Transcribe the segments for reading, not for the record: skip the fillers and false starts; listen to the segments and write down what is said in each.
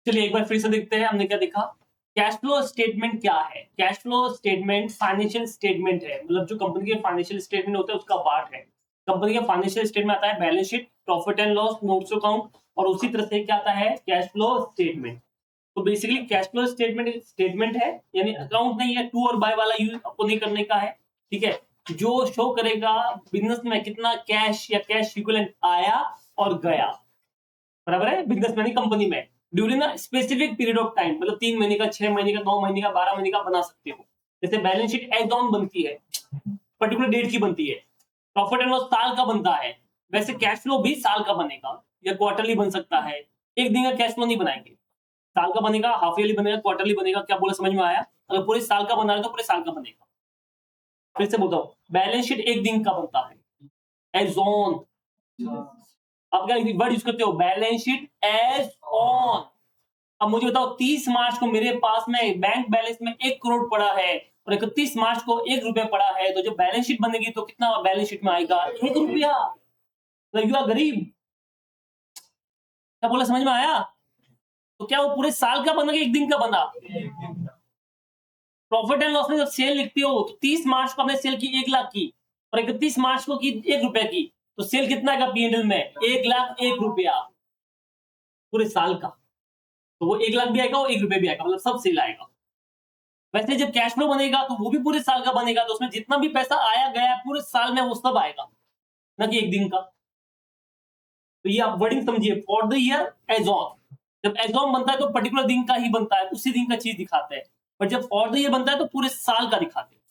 चलिए एक बार फिर से देखते हैं हमने क्या देखा। कैश फ्लो स्टेटमेंट क्या है? Cash flow statement financial statement है, मतलब जो कंपनी के फाइनेंशियल स्टेटमेंट होते हैं उसका पार्ट है। कंपनी के फाइनेंशियल स्टेटमेंट आता है balance sheet, profit and loss, notes account, और उसी तरह से क्या आता है कैश फ्लो स्टेटमेंट। तो basically cash flow statement statement है, यानी अकाउंट नहीं है, टू और बाय वाला यूज आपको नहीं करने का है, ठीक है। जो शो करेगा बिजनेस में कितना कैश या कैश इक्विवेलेंट आया और गया, बराबर है, बिजनेस में कंपनी में during a specific period of time, मतलब 3 महीने का, 6 महीने का, 9 महीने का, 12 महीने का बना सकते हो। जैसे बैलेंस शीट एज ऑन बनती है, पर्टिकुलर डेट की बनती है। प्रॉफिट एंड लॉस साल का बनता है, वैसे कैश फ्लो भी साल का बनेगा या क्वार्टरली बन सकता है। एक दिन का कैश फ्लो नहीं बनाएंगे, साल का बनेगा, हाफ ईयरली बनेगा, क्वार्टरली बनेगा। क्या बोला, समझ में आया? अगर पूरे साल का बना रहे तो पूरे साल का बनेगा। फिर से बोलता हूँ, बैलेंस शीट एक दिन का बनता है एज ऑन। आप क्या वर्ड यूज करते हो? Balance sheet as on. अब मुझे बताओ 30 मार्च को मेरे पास में बैंक बैलेंस में 1 करोड़ पड़ा है और 31 मार्च को 1 रुपया पड़ा है, तो जब बैलेंस शीट बनेगी तो कितना बैलेंस शीट में आएगा? 1 रुपया। तो यू आर गरीब। क्या बोला, समझ में आया? तो क्या वो पूरे साल का बना, एक दिन का बना? प्रॉफिट एंड लॉस में जब सेल लिखती हो तो 30 मार्च को आपने सेल की 1 लाख की और 31 मार्च को की 1 रुपया की, तो सेल कितना का पीएनएल में? 1 लाख 1 रुपया पूरे साल का। तो वो 1 लाख भी आएगा और 1 रुपया भी आएगा, मतलब सब सेल आएगा। वैसे जब कैश फ्लो बनेगा तो वो भी पूरे साल का बनेगा, तो उसमें जितना भी पैसा आया गया पूरे साल में वो सब आएगा, ना कि एक दिन का। तो ये आप वर्डिंग समझिए, for the year as on. जब एज ऑन बनता है तो पर्टिकुलर दिन का ही बनता है, उसी दिन का चीज दिखाते हैं। पर जब फॉर द ईयर बनता है तो पूरे साल का दिखाते हैं।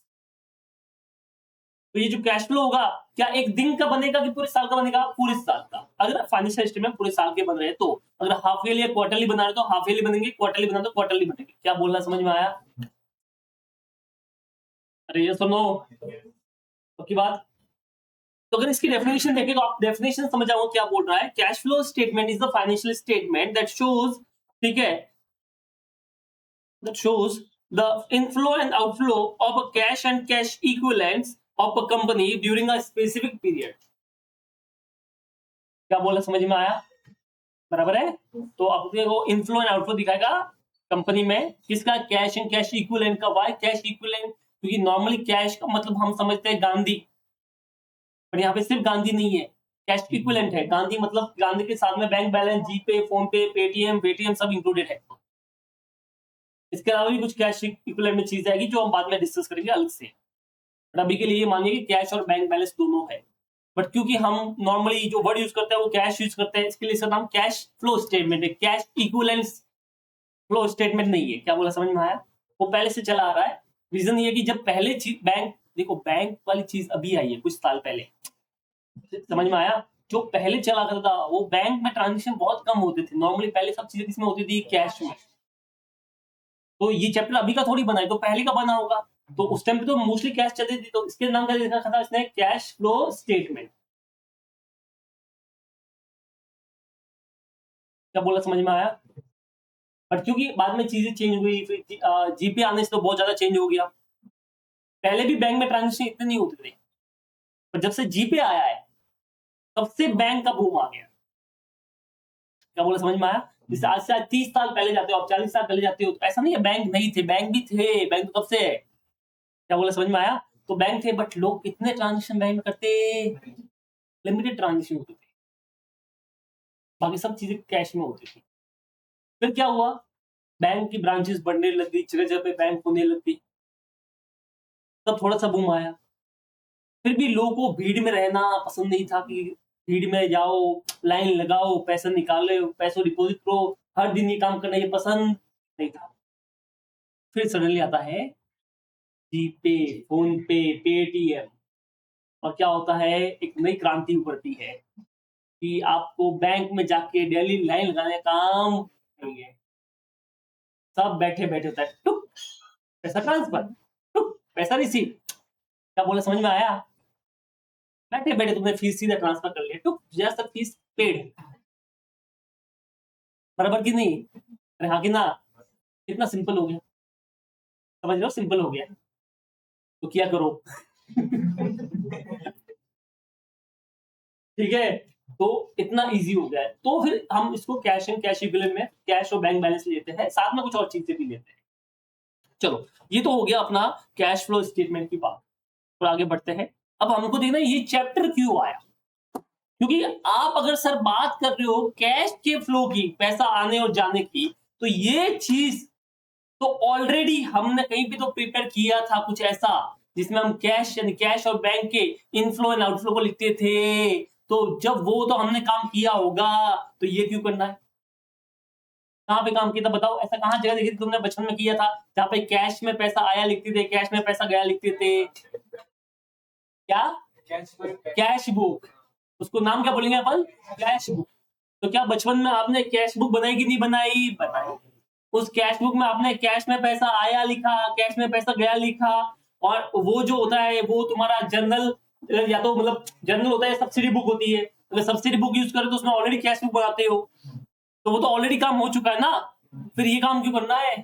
तो ये जो कैश फ्लो होगा, क्या एक दिन का बनेगा कि पूरे साल का बनेगा? पूरे साल का। अगर फाइनेंशियल स्टेटमेंट पूरे साल के बन रहे हैं तो, अगर हाफ ईयरली या क्वार्टरली बना रहे तो हाफ ईयरली बनेंगे, क्वार्टरली बना तो क्वार्टरली बनेंगे। क्या बोलना समझ में आया? अरे ये सुनो, की बात। तो अगर इसकी डेफिनेशन देखें तो आप डेफिनेशन समझ जाओ क्या बोल रहा है। Cash flow statement is the financial statement that shows, ठीक है, that shows the inflow and outflow of a cash and cash equivalents of a company during a specific period. क्या बोला, समझ में आया? बराबर है। तो आपको वो इनफ्लो एंड आउटफ्लो दिखाएगा कंपनी में किसका? कैश एंड कैश इक्विवेलेंट का। Why cash equivalent? क्योंकि नॉर्मली कैश का मतलब हम समझते हैं गांधी, पर यहाँ पे सिर्फ गांधी नहीं है, कैश इक्विवेलेंट है। गांधी मतलब गांधी के साथ में बैंक बैलेंस, जीपे, फोन पे, पेटीएम, पेटीएम सब इंक्लूडेड है। इसके अलावा भी कुछ कैश इक्विवेलेंट में चीज आएगी जो हम बाद में डिस्कस करेंगे अलग से। पर अभी के लिए मानिए कि कैश और बैंक बैलेंस दोनों है। बट क्योंकि हम नॉर्मली जो वर्ड यूज करते हैं वो कैश यूज करते हैं, इसके लिए इसका नाम कैश फ्लो स्टेटमेंट है, कैश इक्विवेलेंस फ्लो स्टेटमेंट नहीं है। क्या बोला, समझ में आया? वो पहले से चला आ रहा है। रीजन ये कि जब पहले चीज बैंक, देखो बैंक वाली चीज अभी आई है कुछ साल पहले, समझ में आया? जो पहले चला करता था वो बैंक में ट्रांजेक्शन बहुत कम होते थे। नॉर्मली पहले सब चीजें किसमें होती थी? कैश में। तो ये चैप्टर अभी का थोड़ी बना है, तो पहले का बना होगा। तो उस टाइम पे तो मोस्टली कैश चलती थी, तो इसके नाम का लिखा था इसने कैश फ्लो स्टेटमेंट। क्या बोला, समझ में आया? बट क्योंकि बाद में चीजें चेंज हुई, फिर जीपे आने से तो बहुत ज्यादा चेंज हो गया। पहले भी बैंक में ट्रांजेक्शन इतने नहीं होते थे, पर जब से जीपे आया है तब से बैंक का बूम आ गया। क्या बोला, समझ में आया? जैसे आज से 30 साल पहले जाते हो आप, 40 साल पहले जाते हो, तो ऐसा नहीं है बैंक नहीं थे, बैंक भी थे, बैंक तो कब से है। क्या बोला, समझ में आया? तो बैंक थे, बट लोग कितने ट्रांजेक्शन बैंक में करते? लिमिटेड ट्रांजेक्शन होते थे, बाकी सब चीजें कैश में होती थी। फिर क्या हुआ? बैंक की ब्रांचेस बढ़ने लगी, जगह जगह पे बैंक होने लगी, तब थोड़ा सा बूम आया। फिर भी लोगों को भीड़ में रहना पसंद नहीं था कि भीड़ में जाओ, लाइन लगाओ, पैसा निकालो, पैसों डिपॉजिट करो, हर दिन ये काम करना ये पसंद नहीं था। फिर सडनली आता है जीपे, फोन पे, पेटीएम, और क्या होता है, एक नई क्रांति उभरती है कि आपको बैंक में जाके डेली लाइन लगाने का काम नहीं है। सब बैठे बैठे होता है, टुक पैसा ट्रांसफर, टुक पैसा रिसीव। क्या बोला, समझ में आया? बैठे बैठे तुमने फीस सीधा ट्रांसफर कर लिया, टुक जस्ट फीस पेड। बराबर की नहीं? अरे हाँ कि ना? कितना सिंपल हो गया, समझ लो, सिंपल हो गया। तो क्या करो? ठीक है, तो इतना इजी हो गया है। तो फिर हम इसको कैश एंड कैश इक्विवेलेंट में कैश और बैंक बैलेंस लेते हैं, साथ में कुछ और चीजें भी लेते हैं। चलो, ये तो हो गया अपना कैश फ्लो स्टेटमेंट की बात। और आगे बढ़ते हैं। अब हमको देखना है ये चैप्टर क्यों आया, क्योंकि आप अगर सर बात कर रहे हो कैश के फ्लो की, पैसा आने और जाने की, तो ये चीज तो ऑलरेडी हमने कहीं पे तो प्रिपेयर किया था कुछ ऐसा, जिसमें हम कैश यानी कैश और बैंक के इनफ्लो एंड आउटफ्लो को लिखते थे। तो जब वो तो हमने काम किया होगा, तो ये क्यों करना है? कहाँ पे काम किया था बताओ? ऐसा कहाँ जगह देखी थी तुमने बचपन में किया था जहाँ पे कैश में पैसा आया लिखते थे, कैश में पैसा गया लिखते थे? क्या? Cash book. उसको नाम क्या बोलेंगे अपन? Cash book. तो क्या बचपन में आपने कैश बुक बनाई कि नहीं बनाई? बनाई। उस कैश बुक में आपने कैश में पैसा आया लिखा, कैश में पैसा गया लिखा, और वो जो होता है वो तुम्हारा जनरल, या तो मतलब जनरल होता है, सब्सिडी बुक होती है। अगर सब्सिडी बुक यूज करें तो उसमें ऑलरेडी कैश बुक बनाते हो, तो वो तो ऑलरेडी काम हो चुका है ना, फिर ये काम क्यों करना है?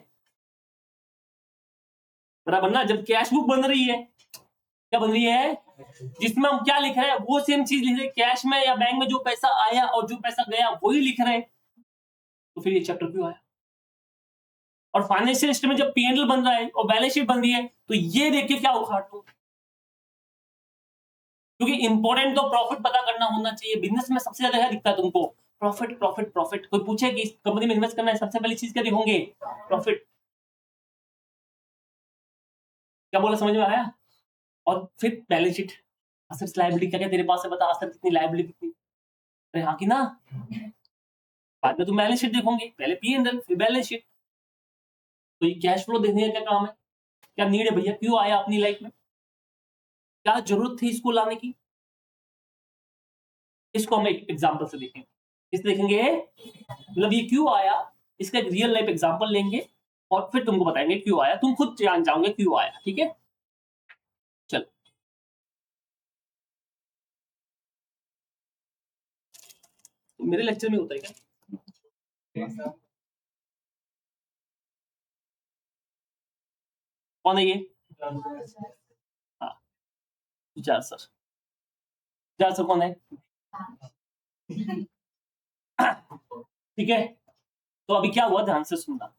बराबर ना? जब कैश बुक बन रही है, क्या बन रही है? जिसमें हम क्या लिख रहे हैं वो सेम चीज लिख रहे हैं, कैश में या बैंक में जो पैसा आया और जो पैसा गया वही लिख रहे हैं। तो फिर ये चैप्टर क्यों आया? और फाइनेंशियल स्टेटमेंट जब पीएनएल बन रहा है और बैलेंस शीट बन रही है, तो ये देख के क्या उखाड़ लूं? क्योंकि इंपॉर्टेंट तो प्रॉफिट पता करना होना चाहिए। बिजनेस में सबसे ज्यादा क्या दिखता है तुमको? Profit profit profit. कोई पूछे कि इस कंपनी में इन्वेस्ट करना है, सबसे पहली चीज क्या दिखोगे? प्रॉफिट। क्या बोला, समझ में आया? और फिर बैलेंस शीट, असेट्स लायबिलिटी क्या क्या तेरे पास है, बता असेट कितनी लायबिलिटी कितनी। अरे हाँ कि ना? बाद में तुम बैलेंस शीट देखोगे, पहले पीएनएल फिर बैलेंस शीट। तो ये कैश फ्लो देखने का क्या काम है, क्या नीड है भैया, क्यों आया अपनी लाइफ में, क्या जरूरत थी इसको लाने की? इसको हम एक एग्जांपल से देखेंगे। इस देखेंगे मतलब ये क्यों आया, इसका एक रियल लाइफ एग्जांपल लेंगे और फिर तुमको बताएंगे क्यों आया, तुम खुद जान जाओगे क्यों आया। ठीक है, चलो। तो मेरे लेक्चर में होता है क्या? कौन है ये? हाँ, विचार सर। विचार सर कौन है? ठीक है, तो अभी क्या हुआ, ध्यान से सुनना।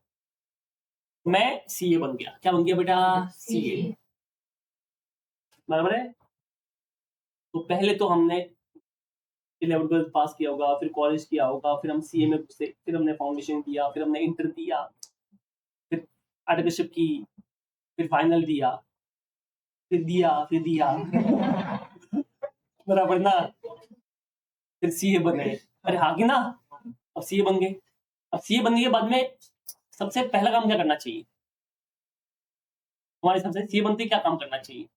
मैं सीए बन गया। क्या बन गया बेटा? सीए। बराबर है। तो पहले तो हमने 11th-12th पास किया होगा, फिर कॉलेज किया होगा, फिर हम सीए में घुसे, फिर हमने फाउंडेशन किया, फिर हमने इंटर दिया, फिर आर्टिकलशिप की, फिर फाइनल दिया, फिर दिया बराबर ना? फिर सीए बने। अरे हाँ कि ना? अब सीए बन गए। अब सीए बनने के बाद में सबसे पहला काम क्या करना चाहिए हमारे हिसाब से? सीए बनते क्या काम करना चाहिए?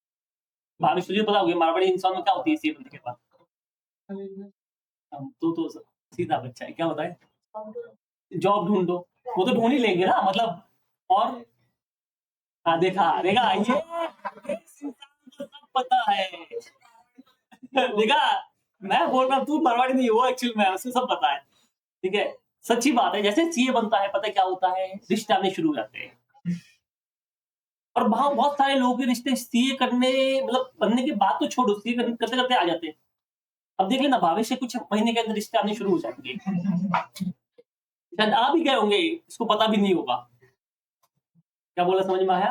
भावेश तुझे पता होगा मारवाड़ी इंसान में क्या होती है सीए बनने के बाद? तो सीधा बच्चा है, क्या बताए? जॉब ढूंढो। वो तो ढूंढ ही लेंगे ना, मतलब। और हाँ, देखा देखा, ये इस इंसान को सब पता है देखा, मैं बोल रहा हूँ तू मारवाड़ी नहीं हो, एक्चुअल में उसको सब पता है। ठीक है, सच्ची बात है। जैसे सीए बनता है, पता है क्या होता है? रिश्ते आने शुरू हो जाते हैं, और वहां बहुत सारे लोगों के रिश्ते सीए करने मतलब बनने के बाद तो छोड़ो, सीए करते करते आ जाते हैं। अब देख लेना, भविष्य कुछ महीने के अंदर रिश्ते आने शुरू हो जाएंगे, शायद आ भी गए होंगे, इसको पता भी नहीं होगा। क्या बोला, समझ में आया?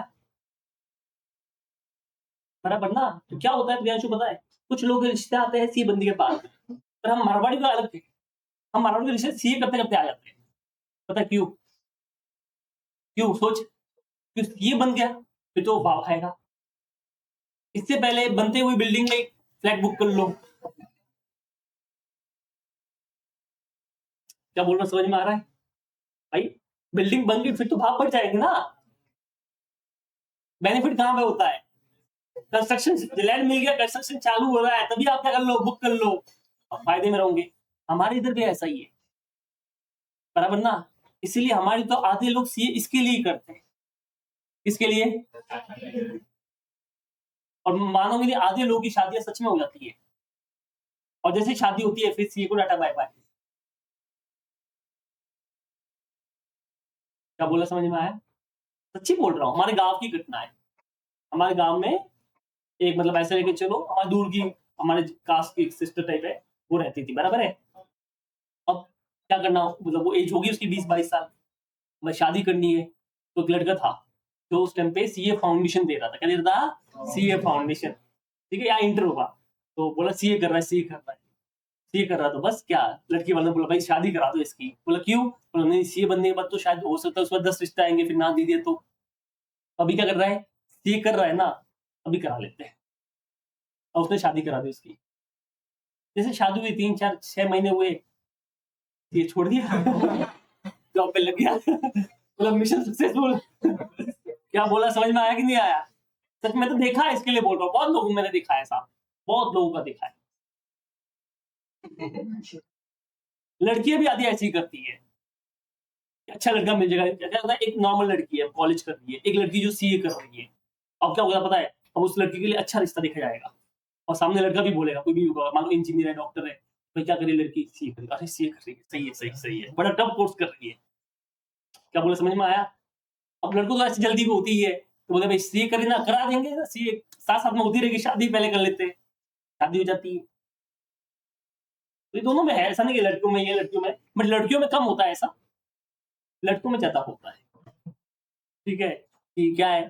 बराबर ना? तो क्या होता है प्रियांशु, पता है? कुछ लोग के रिश्ते आते हैं सी बंदी के पास, पर हम मारवाड़ी को अलग थे, हम मारवाड़ी के रिश्ते सीए करते करते आ जाते हैं। पता है क्यों? क्यों सोच, क्यों ये बन गया, फिर तो भाव खाएगा। इससे पहले बनते हुई बिल्डिंग में फ्लैट बुक कर लो। क्या बोल रहा, समझ में आ रहा है भाई? बिल्डिंग बन गई फिर तो भाव बढ़ जाएंगे ना। बेनिफिट कहां पे होता है? कंस्ट्रक्शन, लैंड मिल गया, कंस्ट्रक्शन चालू हो रहा है, तभी आप क्या कर लो, बुक कर लो, आप फायदे में रहोगे। हमारे इधर भी ऐसा ही है, बराबर ना? इसीलिए हमारे तो आधे लोग सीए इसके लिए ही करते हैं। किसके लिए? और मानोगे नहीं, आधे लोगों की शादियां सच में हो जाती है, और जैसे शादी होती है फिर सीए को डाटा बाय बाय। क्या बोला, समझ में आया? सच्ची बोल रहा हूँ, हमारे गांव की घटना है। हमारे गांव में एक मतलब ऐसे लेके चलो, हमारे दूर की, हमारे कास्ट की एक सिस्टर टाइप है, वो रहती थी, बराबर है। क्या करना, मतलब वो एज होगी उसकी 20-22 साल, मैं शादी करनी है। तो एक लड़का था जो उस टाइम पे सीए फाउंडेशन दे रहा था, क्या दे रहा था, सीए फाउंडेशन, ठीक है, या इंटर होगा। तो बोला सीए कर रहा है, सीए कर रहा है, सीए कर रहा, तो बस क्या, लड़की वाले ने बोला भाई शादी करा दो इसकी। बोला क्यों, बोला नहीं सीए बनने के बाद तो शायद हो सकता है उसके बाद 10 रिश्ते आएंगे, फिर ना दे दिए तो। अभी क्या कर रहा है, सीए कर रहा है ना, अभी करा लेते हैं। और उसने शादी करा दी उसकी। जैसे शादी हुई 3-4-6 महीने हुए, ये छोड़ दिया, जॉब पे लग गया, मतलब मिशन सक्सेसफुल। क्या बोला समझ में आया कि नहीं आया? सच में तो देखा है, इसके लिए बोल रहा हूँ, बहुत लोगों मैंने देखा है साहब, बहुत लोगों का देखा है। लड़कियां भी आधी ऐसी ही करती है, अच्छा लड़का मिल जाएगा, क्या होता है, एक नॉर्मल लड़की है कॉलेज कर रही है, एक लड़की जो सीए कर रही है। अब क्या होगा पता है, अब उस लड़की के लिए अच्छा रिश्ता देखा जाएगा, और सामने लड़का भी बोलेगा, कोई भी होगा, मान लो इंजीनियर है, डॉक्टर है, भाई क्या करिए लड़की, सीए कर रही है, अरे सीए कर रही है, सही है, सही सही है, बड़ा टफ कोर्स कर रही है। क्या बोले समझ में आया? अब लड़कों को ऐसी जल्दी होती है, तो बोले भाई सीए करी ना, करा देंगे ना सीए, साथ साथ में होती रहेगी, शादी पहले कर लेते हैं, शादी हो जाती है। तो ये दोनों में है, ऐसा नहीं कि लड़कियों में ये लड़कियों में, बट लड़कियों में कम होता है ऐसा, लड़कों में ज्यादा होता है। ठीक है, कि क्या है,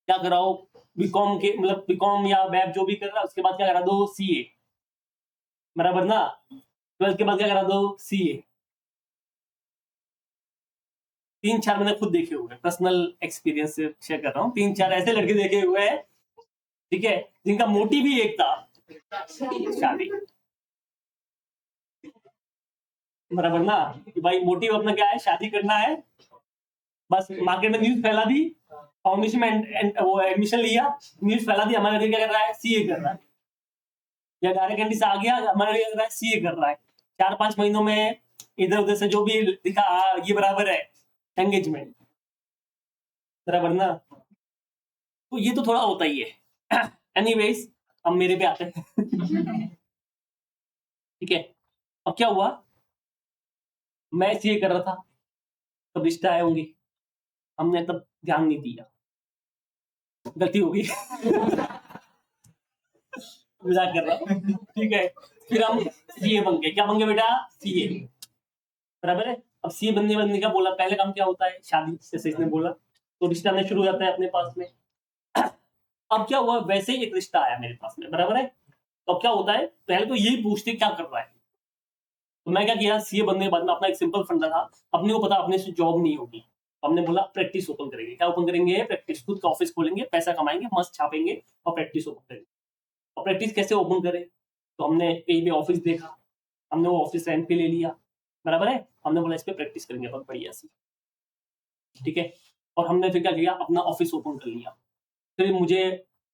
क्या कराओ, बीकॉम के, मतलब बीकॉम या वेब जो भी कर रहा है, उसके बाद क्या करा दो, सीए, बराबर ना, 12th के बाद क्या करा दो, सीए। 3-4 मैंने खुद देखे हुए, पर्सनल एक्सपीरियंस से शेयर कर रहा हूँ, 3-4 ऐसे लड़के देखे हुए हैं, ठीक है, जिनका मोटिव ही एक था, शादी, बराबर ना, कि भाई मोटिव अपना क्या है, शादी करना है, बस मार्केट में न्यूज फैला दी, फाउंडेशन में वो एडमिशन लिया, न्यूज फैला दी हमारा लड़का क्या कर रहा है, सीए कर रहा है, या डायरेक्ट एंट्री से आ गया, हमारा लड़का कर रहा है, सीए कर रहा है, 4-5 महीनों में इधर उधर से जो भी दिखा, ये बराबर है, एंगेजमेंट, बराबर ना। तो ये तो थोड़ा होता ही है। एनीवेज, अब मेरे पे आते हैं। ठीक है, अब क्या हुआ, मैं सीए कर रहा था, तब रिश्ते आए होंगे, हमने तब ध्यान नहीं दिया, गलती हो गई। मजाक कर रहा हूँ, ठीक है, फिर हम सीए बन गए, क्या बन गए बेटा, सीए, बराबर है। अब सीए बनने का बोला, पहले काम क्या होता है, शादी, जैसे इसने बोला, तो रिश्ते आने शुरू हो जाते हैं अपने पास में। अब क्या हुआ, वैसे ही एक रिश्ता आया मेरे पास में, बराबर है। तो अब क्या होता है, पहले तो यही पूछते क्या कर रहा है, तो मैं क्या किया, सीए बनने के बाद में अपना एक सिंपल फंडा था, अपने को पता अपने से जॉब नहीं होगी, हमने बोला प्रैक्टिस ओपन करेंगे, क्या ओपन करेंगे, प्रैक्टिस, खुद का ऑफिस खोलेंगे, पैसा कमाएंगे, मस्त छापेंगे, और प्रैक्टिस ओपन करेंगे। और प्रैक्टिस कैसे ओपन करें, तो हमने कहीं भी ऑफिस देखा, हमने वो ऑफिस रेंट पे ले लिया, बराबर है, हमने बोला इस पे प्रैक्टिस करेंगे बहुत बढ़िया सी, ठीक है। और हमने फिर क्या किया, अपना ऑफिस ओपन कर लिया। फिर मुझे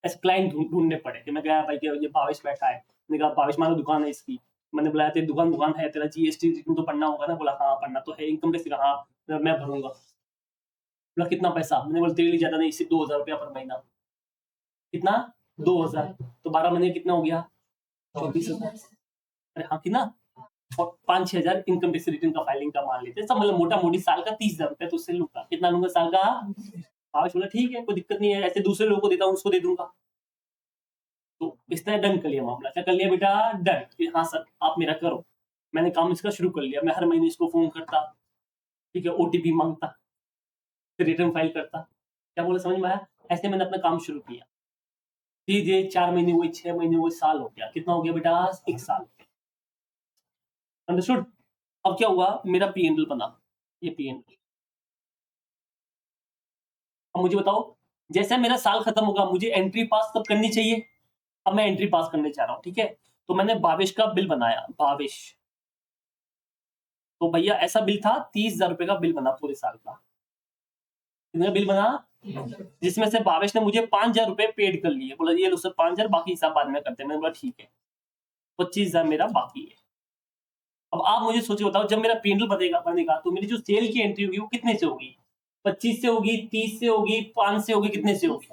ऐसे क्लाइंट ढूंढने पड़े, कि मैं गया भाई कि ये भावेश बैठा है, मैंने कहा भावेश मान लो दुकान है इसकी, मैंने बोला तेरी दुकान दुकान है, तेरा जीएसटी रिटर्न तो पढ़ना होगा ना, बोला हाँ पढ़ना तो है, इनकम टैक्स, हाँ मैं भरूंगा। बोला कितना पैसा, मैंने बोला तेरे लिए ज्यादा नहीं, सिर्फ 2,000 रुपया पर महीना। कितना, 2,000, तो 12 महीने कितना हो गया, 24,000। अरे हाँ कि ना, और 5-6 हजार इनकम टैक्स रिटर्न का फाइलिंग का मान लेते हैं सब, मतलब मोटा मोटी साल का 30,000 रुपया तो उससे लूंगा, कितना लूंगा साल का। हाँ बोला ठीक है, कोई दिक्कत नहीं है, ऐसे दूसरे लोगों को देता हूँ उसको दे दूंगा। तो इस तरह डन कर लिया मामला, क्या कर लिया बेटा, डन, कि हाँ सर आप मेरा करो। मैंने काम इसका शुरू कर लिया, मैं हर महीने इसको फोन करता, ठीक है, ओटीपी मांगता, फिर रिटर्न फाइल करता, क्या बोला समझ में आया, ऐसे मैंने अपना काम शुरू किया। धीरे 4 महीने हुए, 6 महीने हुए, साल हो गया, कितना हो गया बेटा, 1 साल। अंडरस्टूड। अब क्या हुआ, मेरा पीएनएल बना, ये पीएनएल। अब मुझे बताओ, जैसे मेरा साल खत्म होगा, मुझे एंट्री पास कब करनी चाहिए, अब मैं एंट्री पास करने जा रहा हूँ, ठीक है। तो मैंने भावेश का बिल बनाया, भावेश, तो भैया ऐसा बिल था, 30,000 रुपए का बिल बना पूरे साल का, कितना बिल बना, जिसमें से भावेश ने मुझे 5,000 रुपए पेड कर लिए, बोला ये लो सर 5,000, बाकी हिसाब बाद में करते हैं, मैंने बोला ठीक है, 25,000 मेरा बाकी है। अब आप मुझे सोचे बताओ, जब मेरा पीएनएल बनेगा तो मेरी जो सेल की एंट्री होगी वो कितने से होगी, 25 से होगी, 30 से होगी, 5 से होगी, कितने से होगी,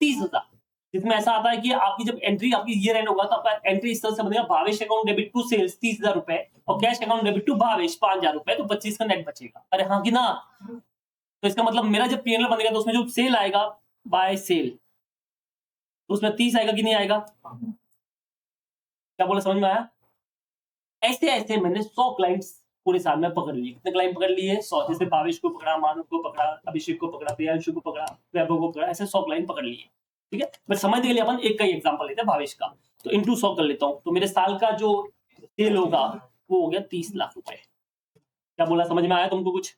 30,000। जिसमें ऐसा आता है कि आपकी जब एंट्री, आपकी ईयर एंड होगा, तो आपका एंट्री इस तरह से बनेगा, Bhavesh account debit to sales 30,000 रुपए, और cash account debit to Bhavesh 5,000 रुपए, तो 25 का नेट बचेगा, अरे हाँ कि ना। तो इसका मतलब मेरा जब पीएनएल बनेगा, तो उसमें जो सेल आएगा, बाय सेल, तो उसमें 30 आएगा कि नहीं आएगा, क्या बोला समझ में आया। ऐसे ऐसे मैंने 100 क्लाइंट्स पूरे साल में पकड़ लिए। कितने क्लाइंट पकड़ लिए? 100। जैसे भावेश को पकड़ा, मानव को पकड़ा, अभिषेक को पकड़ा, प्रियांशु को पकड़ा, वैभव को पकड़ा, ऐसे 100 क्लाइंट पकड़ लिए। ठीक है, बट समझने के लिए अपन एक का ही एग्जाम्पल लेते हैं भावेश का। तो इंटू 100 कर लेता हूँ, तो मेरे साल का जो सेल होगा वो हो गया 30 लाख रुपए। क्या बोला, समझ में आया तुमको कुछ?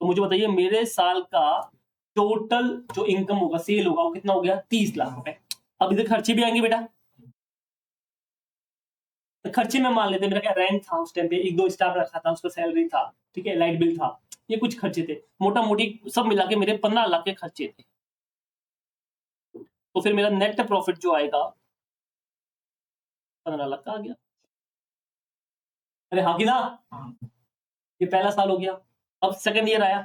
तो मुझे बताइए मेरे साल का टोटल जो इनकम होगा, सेल होगा, वो कितना हो गया? 30 लाख रुपए। अब इधर खर्चे भी आएंगे बेटा। तो खर्चे में मान लेते, मेरा क्या रेंट था उस टाइम पे, एक दो स्टाफ रखा था, उसका सैलरी था, ठीक है, लाइट बिल था, ये कुछ खर्चे थे, मोटा मोटी सब मिला के मेरे 15 लाख के खर्चे थे। तो फिर मेरा नेट प्रॉफिट जो आएगा 15 लाख का आ गया। अरे हाँ कि ना? ये पहला साल हो गया। अब सेकंड ईयर आया।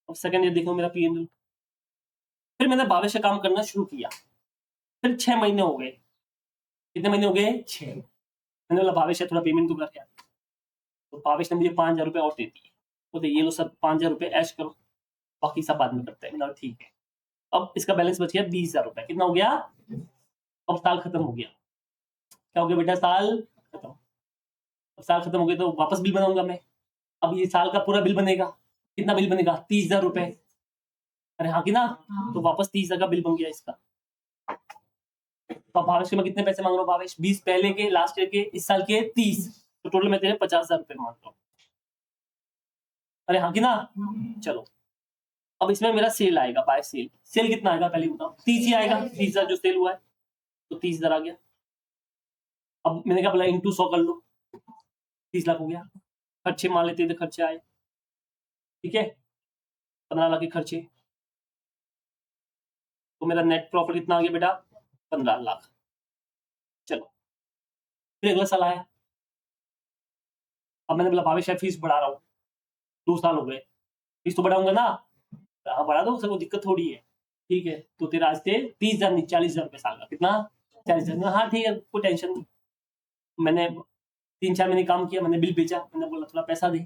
अब सेकंड ईयर देखो मेरा पीएनएल। फिर मैंने भावेश से काम करना शुरू किया। फिर 6 महीने हो गए। कितने महीने हो गए? 6। मैंने बोला भावेश थोड़ा पेमेंट तो कर यार। तो भावेश ने मुझे 5,000 रुपए और दे दिए। बोलते ये लो सर 5,000 रुपए ऐश करो, बाकी सब बाद में करते हैं। मैंने ठीक है। अब इसका बैलेंस बच गया 20,000 रुपए। कितना हो गया? अब साल खत्म हो गया। क्या हो गया बेटा? साल खत्म। अब साल खत्म हो गया तो वापस बिल बनाऊंगा मैं। अब ये साल का पूरा बिल बनेगा। कितना बिल बनेगा? 30,000 रुपए। अरे हाँ कि ना? तो वापस 30,000 का बिल बन गया इसका। तो भावेश के मैं कितने पैसे मांग रहा हूँ? भावेश 20 पहले के, लास्ट ईयर के, इस साल के 30, तो टोटल मैं तेरे 50,000 रुपए मांग रहा हूँ। अरे हाँ कि ना? चलो अब इसमें मेरा सेल आएगा, बाय सेल। सेल कितना आएगा पहले बताओ? 30 ही आएगा। 30,000 जो सेल हुआ है, तो 30,000 आ गया। अब मैंने क्या बोला, इंटू 100 कर लो, 30 लाख हो गया। खर्चे मान लेते थे, खर्चे आए, ठीक है, 15 लाख के खर्चे। तो मेरा नेट प्रॉफिट कितना आ गया बेटा? 15 लाख। चलो फिर अगला साल आया। अब मैंने बोला भावेश फीस बढ़ा रहा हूँ, 2 साल हो गए, फीस तो बढ़ाऊंगा ना? हाँ बढ़ा दो, कोई दिक्कत थोड़ी है। ठीक है, तो तेरा आज से 30,000 नहीं 40,000 रुपए साल का। कितना? 40,000। हाँ ठीक है, कोई टेंशन नहीं। मैंने 3-4 महीने काम किया, मैंने बिल बेचा, मैंने बोला थोड़ा पैसा दे।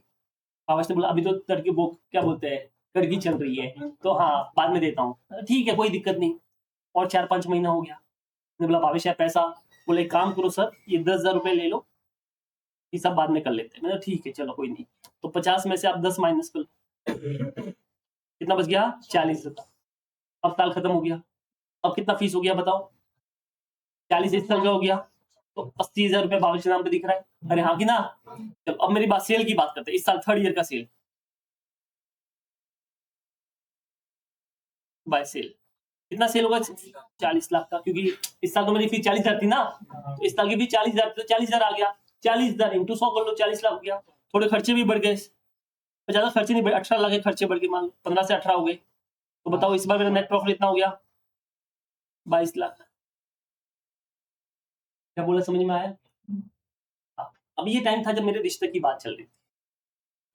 भावेश ने बोला अभी तो तड़के वो क्या बोलते हैं, कड़की चल रही है, तो हाँ बाद में देता हूँ। ठीक है कोई दिक्कत नहीं। और 4-5 महीना हो गया। मैंने बोला भावेश यार पैसा। बोले एक काम करो सर, ये 10,000 रुपए ले लो, ये सब बाद में कर लेते हैं। मैंने ठीक है चलो कोई नहीं। तो 50 में से आप 10 माइनस कर लो, कितना बच गया? 40,000। अब साल खत्म हो गया। अब कितना फीस हो गया बताओ? 40 इस साल का हो गया, तो 80,000 रुपए भावेश के नाम पे दिख रहा है। अरे हाँ कि ना? चलो अब मेरी बात सेल की बात करते हैं। इस साल थर्ड ईयर का सेल बाय सेल कितना सेल होगा? 40 लाख का, क्योंकि इस साल तो मेरी फीस 40,000 थी ना, तो इस साल की फीस 40,000, तो 40,000 आ गया। 40,000 इंटू 100 कर लो, 40 लाख हो गया। थोड़े खर्चे भी बढ़ गए, ज्यादा खर्चे नहीं बढ़े, 18 लाख के खर्चे बढ़ गए, मान लो 15 से 18 हो गए। तो बताओ इस बार मेरा नेट प्रॉफिट इतना हो गया? 22 लाख। क्या बोला, समझ में आया? हाँ। अब ये टाइम था जब मेरे रिश्ते की बात चल रही थी।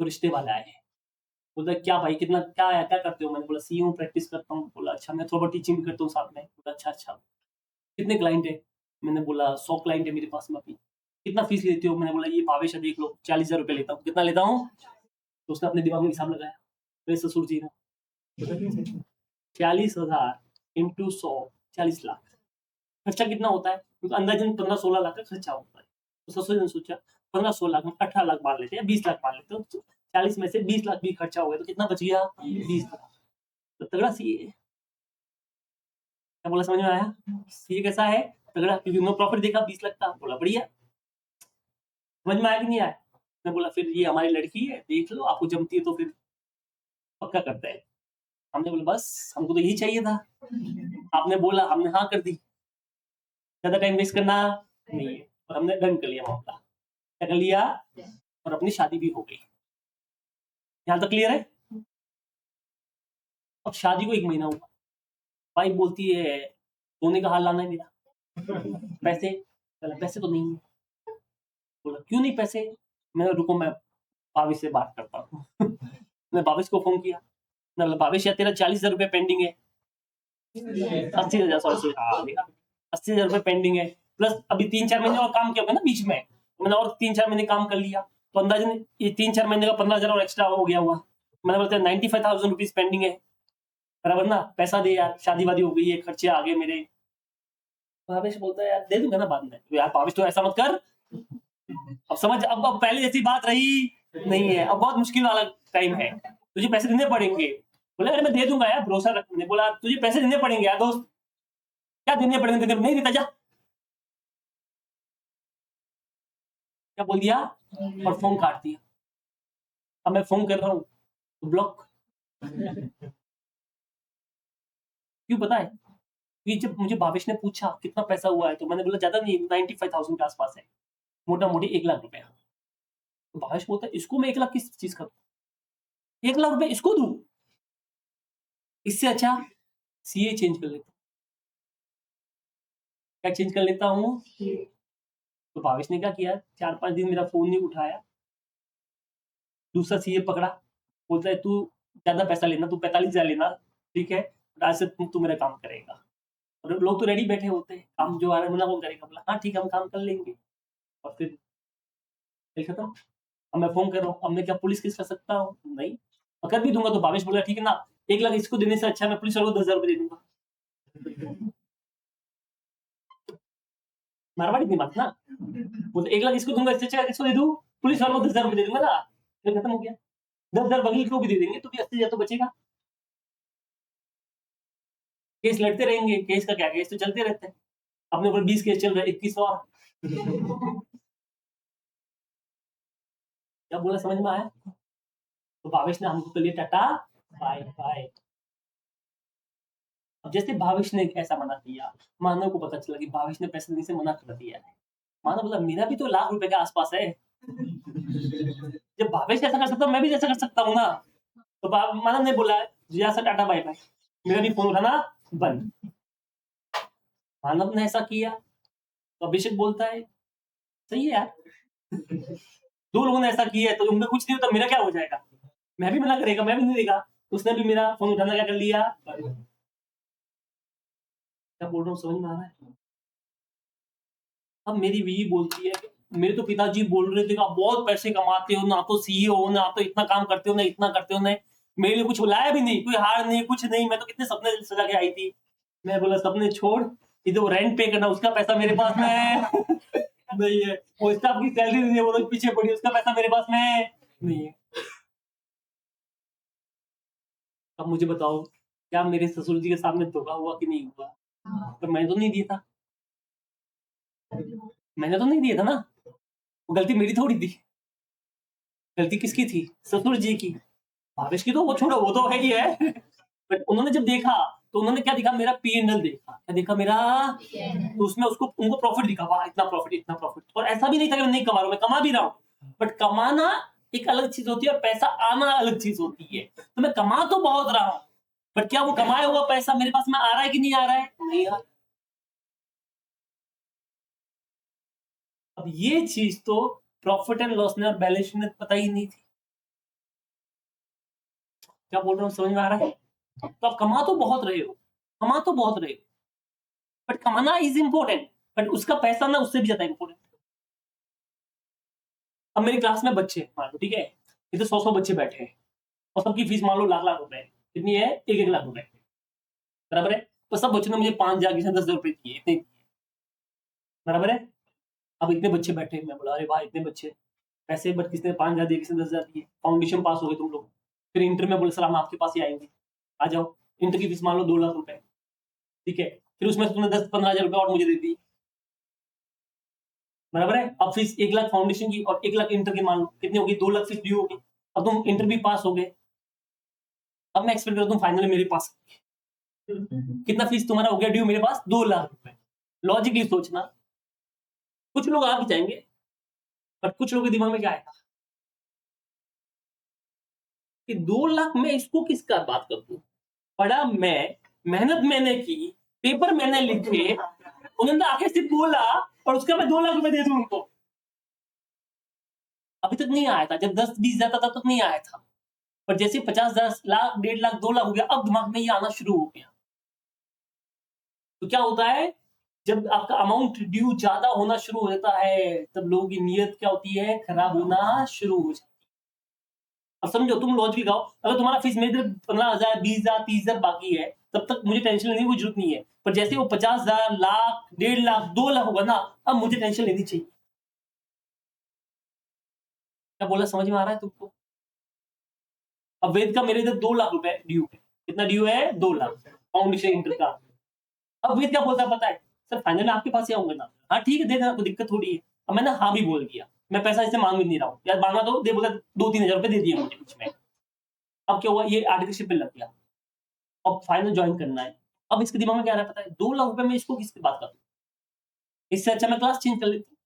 तो रिश्ते वाले आए। बोलता क्या भाई, कितना क्या है, क्या करते हो? मैंने बोला सी हूँ, प्रैक्टिस करता हूँ। बोला अच्छा, मैं थोड़ा टीचिंग भी करता हूँ साथ में। बोला अच्छा अच्छा, कितने क्लाइंट है? मैंने बोला 100 क्लाइंट है मेरे पास में अभी। कितना फीस लेते हो? मैंने बोला ये भावेश है देख लो, 40,000 रुपए लेता हूँ। कितना लेता हूँ? तो उसने अपने दिमाग में हिसाब लगाया, मेरे ससुर जी ने 40,000 इंटू 100, 40 लाख। खर्चा कितना होता है? क्योंकि अंदाजन 15-16 लाख का खर्चा होता है। तो ससुर ने सोचा 15-16 लाख में 18 लाख मान लेते हैं, 20 लाख मान लेते हैं, तो 40 में से 20 लाख भी खर्चा हो गया, तो कितना बच गया? 20 लाख। तो तगड़ा सी है। क्या बोला, समझ में आया? ये कैसा है? तगड़ा, क्योंकि नो प्रॉफिट देखा 20 लाख का। बोला बढ़िया। समझ में आया कि नहीं आया? मैं बोला फिर ये हमारी लड़की है, देख लो आपको जमती है तो फिर पक्का करते हैं। हमने बोला बस हमको तो यही चाहिए था, आपने बोला हमने हाँ कर दी, ज्यादा टाइम वेस्ट करना नहीं है। और हमने डन कर लिया मामला। क्या कर लिया? और अपनी शादी भी हो गई। यहाँ तक क्लियर है? अब शादी को 1 महीना हुआ, वाइफ बोलती है सोने का हाल लाना है मेरा, पैसे। पैसे तो नहीं है। बोला क्यों नहीं पैसे? मैंने रुको मैं भाभी से बात करता हूँ। मैं भावेश को फोन किया, मैंने बोला भावेश यार तेरा 40,000 रुपये पेंडिंग है। 80,000, सॉरी 80,000 रुपये पेंडिंग है, प्लस अभी 3-4 महीने और काम किया होगा ना बीच में, तो मैंने और 3-4 महीने काम कर लिया, तो अंदाजन ये 3-4 महीने का 15,000 और एक्स्ट्रा हो गया हुआ। मैंने बोलता 95,000 रुपीज पेंडिंग है, बराबर ना? पैसा दे यार, शादी वादी हो गई है, खर्चे आ गए मेरे। भावेश बोलता है यार दे दूंगा ना बाद में। तो यार भावेश तो ऐसा मत कर, अब समझ, अब पहले जैसी बात रही नहीं है, अब बहुत मुश्किल वाला टाइम है, तुझे पैसे देने पड़ेंगे। बोला अरे मैं दे दूंगा यार, भरोसा रख। मैंने बोला तुझे पैसे देने पड़ेंगे यार दोस्त। क्या देने पड़ेंगे, नहीं देता जा। क्या बोल दिया और फोन काट दिया। अब मैं फोन कर रहा हूँ तो ब्लॉक। क्यों पता है? कि जब मुझे भावेश ने पूछा कितना पैसा हुआ है तो मैंने बोला ज्यादा नहीं, 95,000 के आसपास है, मोटा मोटी 1 लाख रुपया। तो भावेश बोलता है इसको मैं 1 लाख किस चीज का, 1 लाख रुपए इसको दूं, इससे अच्छा सीए चेंज कर लेता हूं। क्या चेंज कर लेता हूँ? तो भावेश ने क्या किया, 4-5 दिन मेरा फोन नहीं उठाया, दूसरा सीए पकड़ा, बोलता है तू ज्यादा पैसा लेना, तू 45,000 लेना, ठीक है, आज से तू मेरा काम करेगा। और लोग तो रेडी बैठे होते हैं, काम जो आ रहा है मना कौन करेगा, बोला हाँ ठीक है हम काम कर लेंगे। और फिर खत्म। अब मैं फोन कर रहा हूँ, अब मैं क्या पुलिस केस कर सकता हूँ? नहीं। अगर भी दूंगा तो भावेश बोला ठीक है ना, 1 लाख इसको देने से अच्छा मैं पुलिस वालों को 10,000 रुपए दे दूंगा। मारवाड़ी की बात ना, वो 1 लाख इसको दूंगा, इससे अच्छा इसको दे दूं, पुलिस वालों को 10,000 रुपए दे दूंगा ना, फिर खत्म हो गया। 10,000 वकील को भी दे देंगे तो भी 80,000 तो बचेगा। केस लड़ते रहेंगे, केस का क्या, केस तो चलते रहते हैं। अपने ऊपर 20 केस चल रहे हैं, 21 और। क्या बोला समझ में आया? तो भावेश ने हमको कर लिया टाटा बाय बाय। अब जैसे भावेश ने ऐसा मना किया, मानव को पता चला कि भावेश ने पैसे देने से मना कर दिया है। मानव बोला मेरा भी तो लाख रुपए के आसपास है, जब भावेश ऐसा कर सकता मैं भी ऐसा कर सकता हूँ ना। तो मानव ने बोला जिया से टाटा बाय बाय, मेरा भी फोन उठाना बंद। मानव ने ऐसा किया तो अभिषेक बोलता है सही है यार, 2 लोगों ने ऐसा किया है तो उनका कुछ नहीं होता, मेरा क्या हो जाएगा, मैं भी मना करेगा, मैं भी नहीं देगा। उसने भी मेरा फोन उठाना क्या कर लिया। क्या बोल रहा हूँ समझ में आ रहा है? अब मेरी बीवी बोलती है कि मेरे तो पिताजी बोल रहे थे कि आप बहुत पैसे कमाते हो ना, तो सीईओ हो ना, तो इतना काम करते हो ना, इतना करते हो ना, मेरे लिए कुछ लाया भी नहीं, कोई हार नहीं, कुछ नहीं, मैं तो कितने सपने सजा के आई थी। मैं बोला सपने छोड़, ये तो रेंट पे करना उसका पैसा मेरे पास में है नहीं है, वो स्टाफ की सैलरी नहीं है, वो लोग पीछे पड़ी, उसका पैसा मेरे पास में नहीं है। अब मुझे बताओ क्या मेरे ससुर जी के सामने धोखा हुआ कि नहीं हुआ? पर मैंने तो नहीं दिया था, मैंने तो नहीं दिया था ना, वो गलती मेरी थोड़ी थी। गलती किसकी थी? ससुर जी की। भावेश की तो वो छोड़ो, वो तो है ही है बट उन्होंने जब देखा तो उन्होंने क्या देखा, मेरा पीएनएल देखा, क्या देखा मेरा, तो उसमें उसको उनको प्रॉफिट दिखा, वाह इतना प्रॉफिट इतना प्रॉफिट। और ऐसा भी नहीं था कि मैं नहीं कमा रहा हूं, मैं कमा भी रहा हूँ, बट कमाना एक अलग चीज होती है और पैसा आना अलग चीज होती है। तो मैं कमा तो बहुत रहा हूँ, बट क्या वो कमाया हुआ पैसा मेरे पास में आ रहा है कि नहीं आ रहा है? नहीं आ रहा। अब ये चीज तो प्रॉफिट एंड लॉस ने और बैलेंस शीट ने पता ही नहीं थी। क्या बोल रहा हूँ समझ में आ रहा है? तो आप कमा तो बहुत रहे हो, कमा तो बहुत रहे हो, बट कमाना इज इंपॉर्टेंट, बट उसका पैसा ना उससे भी ज्यादा इंपॉर्टेंट। अब मेरी क्लास में बच्चे मान लो, ठीक है, इधर 100 बच्चे बैठे हैं और सबकी फीस मान लो लाख लाख रुपए है। कितनी है? 1-1 लाख रुपए, बराबर है। तो सब बच्चों ने मुझे 5,000 किसी ने 10,000 रुपए दिए, इतने दिए, बराबर है। अब इतने बच्चे बैठे, मैं बोला अरे भाई इतने बच्चे पैसे, बट किसने 5,000 दिए, किसने 10,000 दिए, फाउंडेशन पास हो गए तुम लोग। फिर इंटर में बोले सर हम आपके पास ही आएंगे, आ जाओ। इंटर की फीस मान लो 2 लाख रुपए, ठीक है, फिर उसमें से तुमने 10-15,000 रुपए और मुझे दे दी, बराबर है। अब फीस 1 लाख फाउंडेशन की और 1 लाख इंटर की, मान लो कितनी होगी, 2 लाख फीस ड्यू होगी। अब तुम इंटर भी पास हो गए, अब मैं एक्सपेक्ट करता हूँ फाइनली मेरे पास कितना फीस तुम्हारा हो गया ड्यू, मेरे पास 2 लाख रुपए। लॉजिकली सोचना, कुछ लोग आ भी जाएंगे, बट कुछ लोगों के दिमाग में क्या आएगा कि 2 लाख में इसको किसका बात कर दूं, पढ़ा मैं, मेहनत मैंने की, पेपर मैंने लिखे, उन्होंने आके सिर्फ बोला और उसका मैं 2 लाख रुपए दे दूं उनको। अभी तक नहीं आया था, जब 10-20 जाता था तब नहीं आया था, पर जैसे 50,000 1.5 लाख 2 लाख हो गया, अब दिमाग में ये आना शुरू हो गया। तो क्या होता है, जब आपका अमाउंट ड्यू ज्यादा होना शुरू हो जाता है तब लोगों की नीयत क्या होती है, खराब होना शुरू हो जाती है। अब समझो, तुम लॉजिक लगाओ, अगर तुम्हारा फीस मेरे 15,000 20,000 30,000 बाकी है तब तक मुझे टेंशन लेने की कोई जरूरत नहीं है। पर जैसे वो 50,000, लाख, 1.5 लाख, 2 लाख होगा ना, अब मुझे टेंशन लेनी चाहिए। क्या बोला समझ में आ रहा है तुमको? अब वेद का मेरे इधर 2 लाख रुपए ड्यू है। कितना ड्यू है? 2 लाख फाउंडेशन इंटर का। अब वेद क्या बोलता है पता है? सर फाइनल में आपके पास ही आऊंगा ना। हाँ ठीक है, दे देना, कोई दिक्कत थोड़ी है। अब मैंने हाँ भी बोल दिया, मैं पैसा इससे मांग भी नहीं रहा हूँ यार, मांगा तो दे, बोला 2-3 हजार रुपए दे दिए मुझे कुछ में। अब क्या हुआ, ये आर्टिकलशिप पे लग गया, अब फाइनल ज्वाइन करना है। अब इसके दिमाग में क्या आ रहा है पता है? 2 लाख रुपए में इसको किसकी बात करूं, इससे अच्छा मैं क्लास चेंज कर लेती हूँ।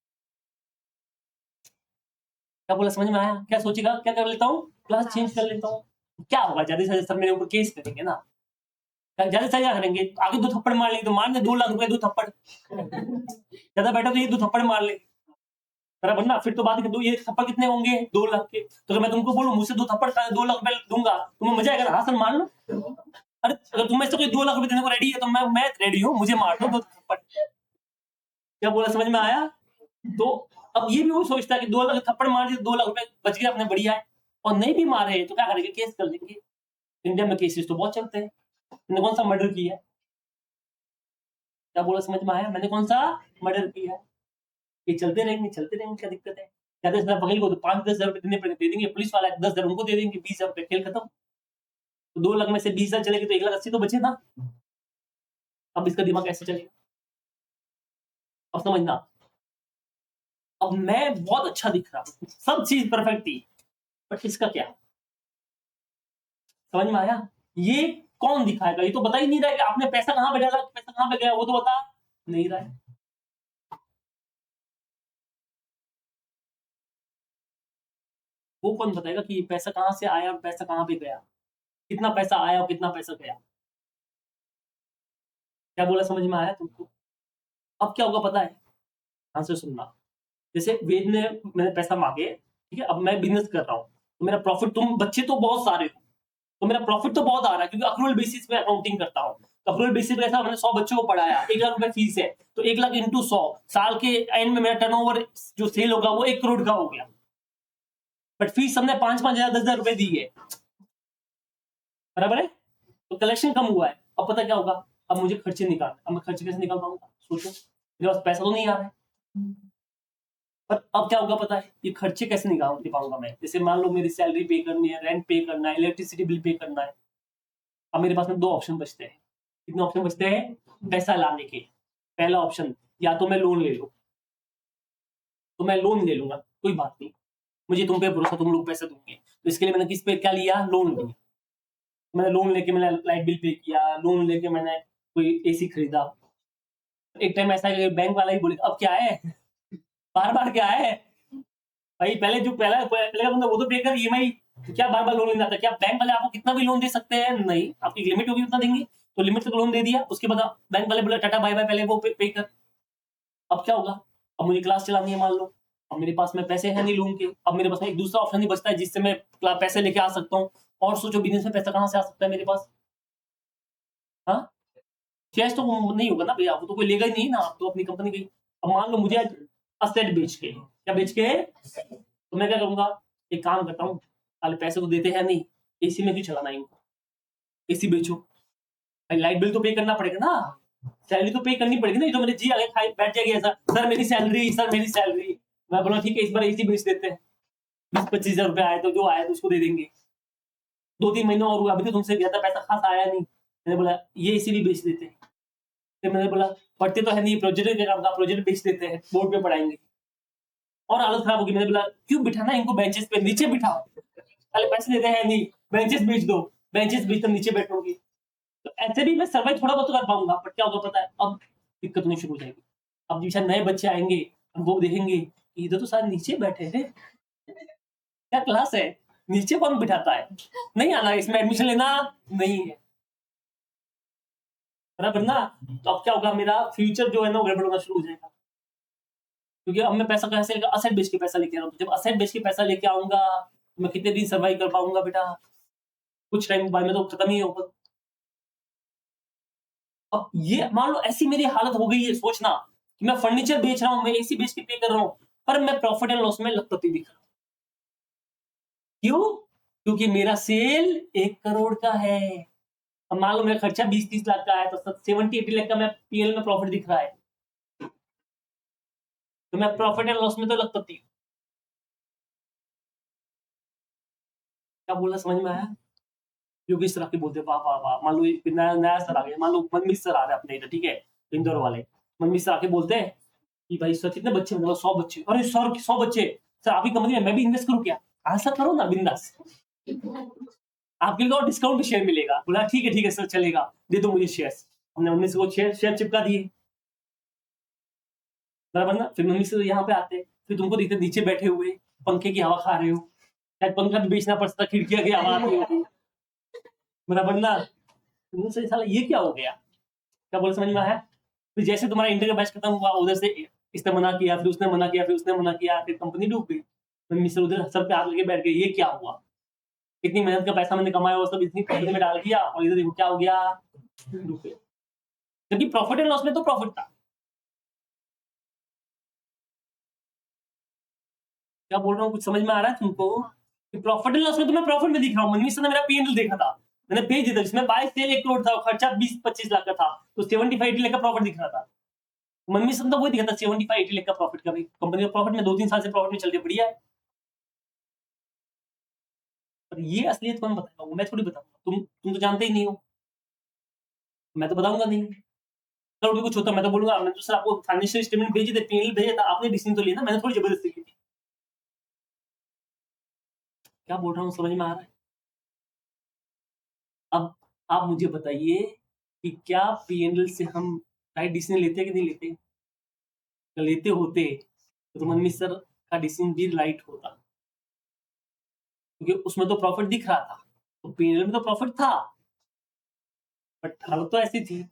क्या बोला समझ में आया? क्या सोचेगा, क्या कर लेता हूँ, क्लास चेंज कर लेता हूँ। क्या होगा, ज्यादा से ज्यादा सर मेरे ऊपर केस करेंगे ना, ज्यादा से ज्यादा करेंगे, आगे 2 थप्पड़ मार लेंगे तो मार दे, 2 लाख रुपए 2 थप्पड़, ज्यादा बेटर तो ये 2 थप्पड़ मार ले। बराबर ना, फिर तो बात कर दो, ये थप्पड़ कितने होंगे, 2 लाख के। तो अगर मैं तुमको बोलूं मुझसे 2 थप्पड़ 2 लाख रुपए दूंगा, तुम्हें मजा आएगा ना? हाँ सर मान लो। अरे अगर तुम्हें से कोई 2 लाख रुपए देने को रेडी है तो मैं रेडी हूँ, मुझे मार दो 2 थप्पड़। क्या बोला समझ में आया? तो अब ये भी वो सोचता है कि 2 लाख थप्पड़ मार दिए, 2 लाख रुपए बच गए अपने, बढ़िया है। और नहीं भी मारे तो क्या करेंगे, केस कर लेंगे। इंडिया में केसेस तो बहुत चलते हैं। मैंने कौन सा मर्डर किया है? क्या बोला समझ में आया? मैंने कौन सा मर्डर किया है? ये चलते रहेंगे, चलते रहेंगे, क्या दिक्कत है? ज्यादा से ज्यादा वकील को तो 5-10 हजार रुपए देने पड़ेंगे, दे देंगे। पुलिस वाला 10 हजार उनको दे देंगे, 20 हजार रुपए, खेल खत्म। तो 2 लाख में से 20 हजार चलेगी तो 1,80,000 तो बचे ना। अब इसका दिमाग कैसे चलेगा? अब समझना, अब मैं बहुत अच्छा दिख रहा हूँ, सब चीज परफेक्ट थी, बट इसका क्या? समझ में आया? ये कौन दिखाएगा? ये तो बता ही नहीं रहा है कि आपने पैसा कहाँ पे डाला, पैसा कहाँ पे गया, वो तो बता नहीं रहा है। वो कौन बताएगा कि पैसा कहाँ से आया, पैसा कहाँ पे गया, कितना पैसा आया और कितना पैसा गया? क्या बोला समझ में आया तुमको? अब क्या होगा पता है? ध्यान से सुनना। जैसे वेद ने, मैंने पैसा मांगे, ठीक है, अब मैं बिजनेस कर रहा हूँ, तो मेरा प्रॉफिट, तुम बच्चे तो बहुत सारे हो, तो मेरा प्रॉफिट तो बहुत आ रहा है, क्योंकि अक्रूवल बेसिस पे अकाउंटिंग करता हूँ। तो अक्रूवल बेसिस पे ऐसा, मैंने 100 बच्चों को पढ़ाया, 1 लाख रुपए फीस है, तो 1 लाख इंटू 100, साल के एंड में मेरा टर्नओवर जो सेल होगा वो 1 करोड़ का हो गया। बट फीस हमने 5-5 हजार 10 हजार रुपए दी है, बराबर है? तो कलेक्शन कम हुआ है। अब पता क्या होगा? अब मुझे खर्चे निकालना, अब मैं खर्चे कैसे निकाल पाऊंगा? सोचो, मेरे पास पैसा तो नहीं आ रहा है। पर अब क्या होगा पता है? ये खर्चे कैसे निकाल पाऊंगा मैं? जैसे मान लो मेरी सैलरी पे करनी है, रेंट पे करना है, इलेक्ट्रिसिटी बिल पे करना है। अब मेरे पास में 2 ऑप्शन बचते हैं। कितने ऑप्शन बचते हैं पैसा लाने के? पहला ऑप्शन, या तो मैं लोन ले लूं, तो मैं लोन ले लूंगा, कोई बात नहीं, मुझे तुम पे भरोसा, तुम लोग पैसा दोगे, तो इसके लिए मैंने किस पे क्या लिया, लोन लिया। मैंने लोन लेके मैंने लाइट बिल पे किया, लोन लेके मैंने कोई एसी खरीदा। एक टाइम ऐसा है कि बैंक वाला ही बोले अब क्या है, बार बार क्या है भाई, पहले जो पहला पहले का बंदा वो तो पे कर ईएमआई, तो क्या बार बार लोन लेना था? क्या बैंक वाले आपको कितना भी लोन दे सकते हैं? नहीं, आपकी लिमिट होगी उतना देंगे, तो लिमिट तक लोन दे दिया, उसके बाद बैंक वाले बोला टाटा बाय बाय, पहले वो पे कर। अब क्या होगा? अब मुझे क्लास चलानी है मान लो, अब मेरे पास में पैसे हैं नहीं लोन के, अब मेरे पास में एक दूसरा ऑप्शन नहीं बचता है जिससे मैं पैसे लेके आ सकता हूँ। और सोचो बिजनेस में पैसा कहाँ से आ सकता है मेरे पास? हाँ, कैश तो नहीं होगा ना भैया, वो तो कोई लेगा ही नहीं ना, तो अपनी कंपनी की। अब मान लो मुझे आज असेट बेच के, क्या बेच के, तो मैं क्या करूंगा, एक काम करता हूँ, साले पैसे तो देते हैं नहीं, एसी में क्यों चलाना है इनको, एसी बेचो, भाई लाइट बिल तो पे करना पड़ेगा ना, सैलरी तो पे करनी पड़ेगी ना, ये तो मेरे जी आगे खाई बैठ जाएगी ऐसा, सर मेरी सैलरी, सर मेरी सैलरी। मैं बोला ठीक है इस बार एसी बेच देते हैं, 20-25 हजार रुपए आए तो जो आए तो उसको दे देंगे। 2-3 महीने और हुआ, अभी तो तुमसे ज्यादा पैसा खास आया नहीं, मैंने बोला ये एसी भी बेच देते हैं। फिर मैंने बोला पढ़ते तो है नहीं, प्रोजेक्ट का काम था, प्रोजेक्ट बेच देते हैं, बोर्ड पे पढ़ाएंगे। और हालत खराब होगी, मैंने बोला क्यों बिठाना इनको बेंचेस पे, नीचे बिठाओ, पहले पैसे देते हैं नहीं, बेंचेस बेच दो, बेंचेस बेच कर नीचे बैठोगे। तो ऐसे भी मैं सर्वाइव थोड़ा बहुत तो कर पाऊंगा, बट क्या होगा पता है? अब दिक्कत होनी शुरू हो जाएगी। अब जैसे नए बच्चे आएंगे, वो देखेंगे कि इधर तो सारे नीचे बैठे हैं, क्या क्लास है, नीचे कौन बिठाता है, नहीं आना इसमें एडमिशन लेना नहीं है, बराबर ना? तो अब क्या होगा, मेरा फ्यूचर जो है ना वो गड़बड़ होना शुरू हो जाएगा, क्योंकि अब मैं पैसा कैसे लेकर, असेट बेच के पैसा लेके आ रहा हूँ, जब असेट बेच के पैसा लेके आऊंगा तो मैं कितने दिन सर्वाइव कर पाऊंगा बेटा? कुछ टाइम बाद में तो खत्म ही होगा। अब ये मान लो ऐसी मेरी हालत हो गई है, सोचना कि मैं फर्नीचर बेच रहा हूँ, मैं एसी बेच के पे कर रहा हूँ, पर मैं प्रॉफिट एंड लॉस में लखपति दिख रहा हूँ। क्यों? क्योंकि मेरा सेल 1 करोड़ का है, अब मान लो मेरा खर्चा 20-30 लाख का है तो 70-80 लाख का मैं पीएल में प्रॉफिट दिख रहा है, तो मैं प्रॉफिट एंड लॉस में तो लखपति हूँ। क्या बोला समझ में आया? योगेश सर आके बोलते वाह वाह वाह, मान लो एक नया नया सर आ गया, मान लो मनमीत सर आ रहे हैं अपने इधर, ठीक है, इंदौर वाले। मनमीत सर आके बोलते हैं कि भाई सर कितने बच्चे, मतलब 100 बच्चे। अरे सर 100 बच्चे, सर आपकी कंपनी में मैं भी इन्वेस्ट करूँ क्या? हाँ सर करो ना, बिंदास, आपके लिए और डिस्काउंट भी शेयर मिलेगा। बोला ठीक है सर चलेगा, दे दो मुझे शेयर्स। हमने मम्मी से वो शेयर चिपका दिए, बराबर ना। फिर मम्मी से यहाँ पे आते, फिर तुमको देखते नीचे बैठे हुए पंखे की हवा खा रहे हो, शायद पंखा भी बेचना पड़ता, खिड़कियां की हवा आती होती, बराबर ना। तुमसे साला ये क्या हो गया? क्या बोल समझ में आया? फिर जैसे तुम्हारा इंटर का बैच खत्म हुआ, उधर से इसने मना किया, फिर उसने मना किया, फिर उसने मना किया, फिर कंपनी डूब गई। मम्मी से उधर सर पे हाथ लेके बैठ गए, ये क्या हुआ? इतनी मेहनत का पैसा मैंने कमाया वो सब इतनी कंपनी में डाल दिया, और इधर देखो क्या हो गया, डूब गए। क्योंकि प्रॉफिट एंड लॉस में तो प्रॉफिट था। क्या बोल रहा हूँ, कुछ समझ में आ रहा है तुमको? कि प्रॉफिट एंड लॉस में तो मैं प्रॉफिट में दिख रहा हूँ। मनमीत सर ने मेरा पीएनएल देखा था, मैंने भेज दिया था, जिसमें बाय सेल 1 करोड़ था और खर्चा 20-25 लाख का था, तो 75-80 लाख का प्रॉफिट दिख रहा था। मनमीत सर तो वही दिखा था 75-80 लाख का प्रॉफिट का। भी कंपनी का प्रॉफिट में 2-3 साल से प्रॉफिट में चल रही है, बढ़िया है। पर ये असलियत कौन बताएगा? मैं थोड़ी बताऊंगा, तुम तो जानते ही नहीं हो, मैं तो बताऊंगा नहीं। कल उठ के कुछ होता मैं तो बोलूंगा, मैंने तो सर आपको फाइनेंशियल स्टेटमेंट भेजे थे, पीएनएल भेजा था, आपने डिसीजन तो लिया ना, मैंने थोड़ी जबरदस्ती की थी। क्या बोल रहा हूँ समझ में आ रहा है? अब आप मुझे बताइए कि क्या पीएनएल से हम राइट डिसीजन लेते हैं कि नहीं लेते? अगर लेते होते तो मनमीत सर का डिसीजन भी राइट होता, क्योंकि उसमें तो प्रॉफिट दिख रहा था, तो पीएनएल में तो प्रॉफिट था, बट हालत तो ऐसी थी।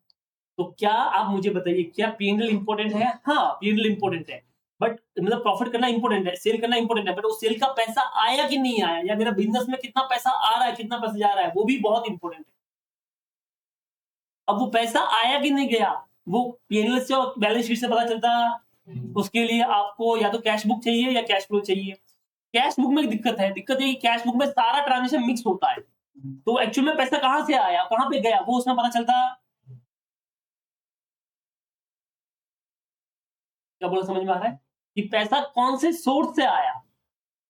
तो क्या आप मुझे बताइए, क्या पीएनएल इंपॉर्टेंट है? हाँ पीएनएल इंपॉर्टेंट है, बट मतलब प्रॉफिट करना इंपॉर्टेंट है, सेल करना इंपॉर्टेंट है, बट उस सेल का पैसा आया कि नहीं आया, या मेरा बिजनेस में कितना पैसा आ रहा है, कितना पैसा जा रहा है, वो भी बहुत इंपॉर्टेंट है। अब वो पैसा आया कि नहीं गया, वो पीएनएल से और बैलेंस शीट से पता चलता। उसके लिए आपको या तो कैश बुक चाहिए या कैश फ्लो चाहिए। कैश बुक में दिक्कत है, दिक्कत है कि कैश बुक में सारा ट्रांजेक्शन मिक्स होता है, तो एक्चुअल में पैसा कहां से आया, कहां पे गया, वो उसमें पता चलता। क्या बोला समझ में आ रहा है? कि पैसा कौन से सोर्स से आया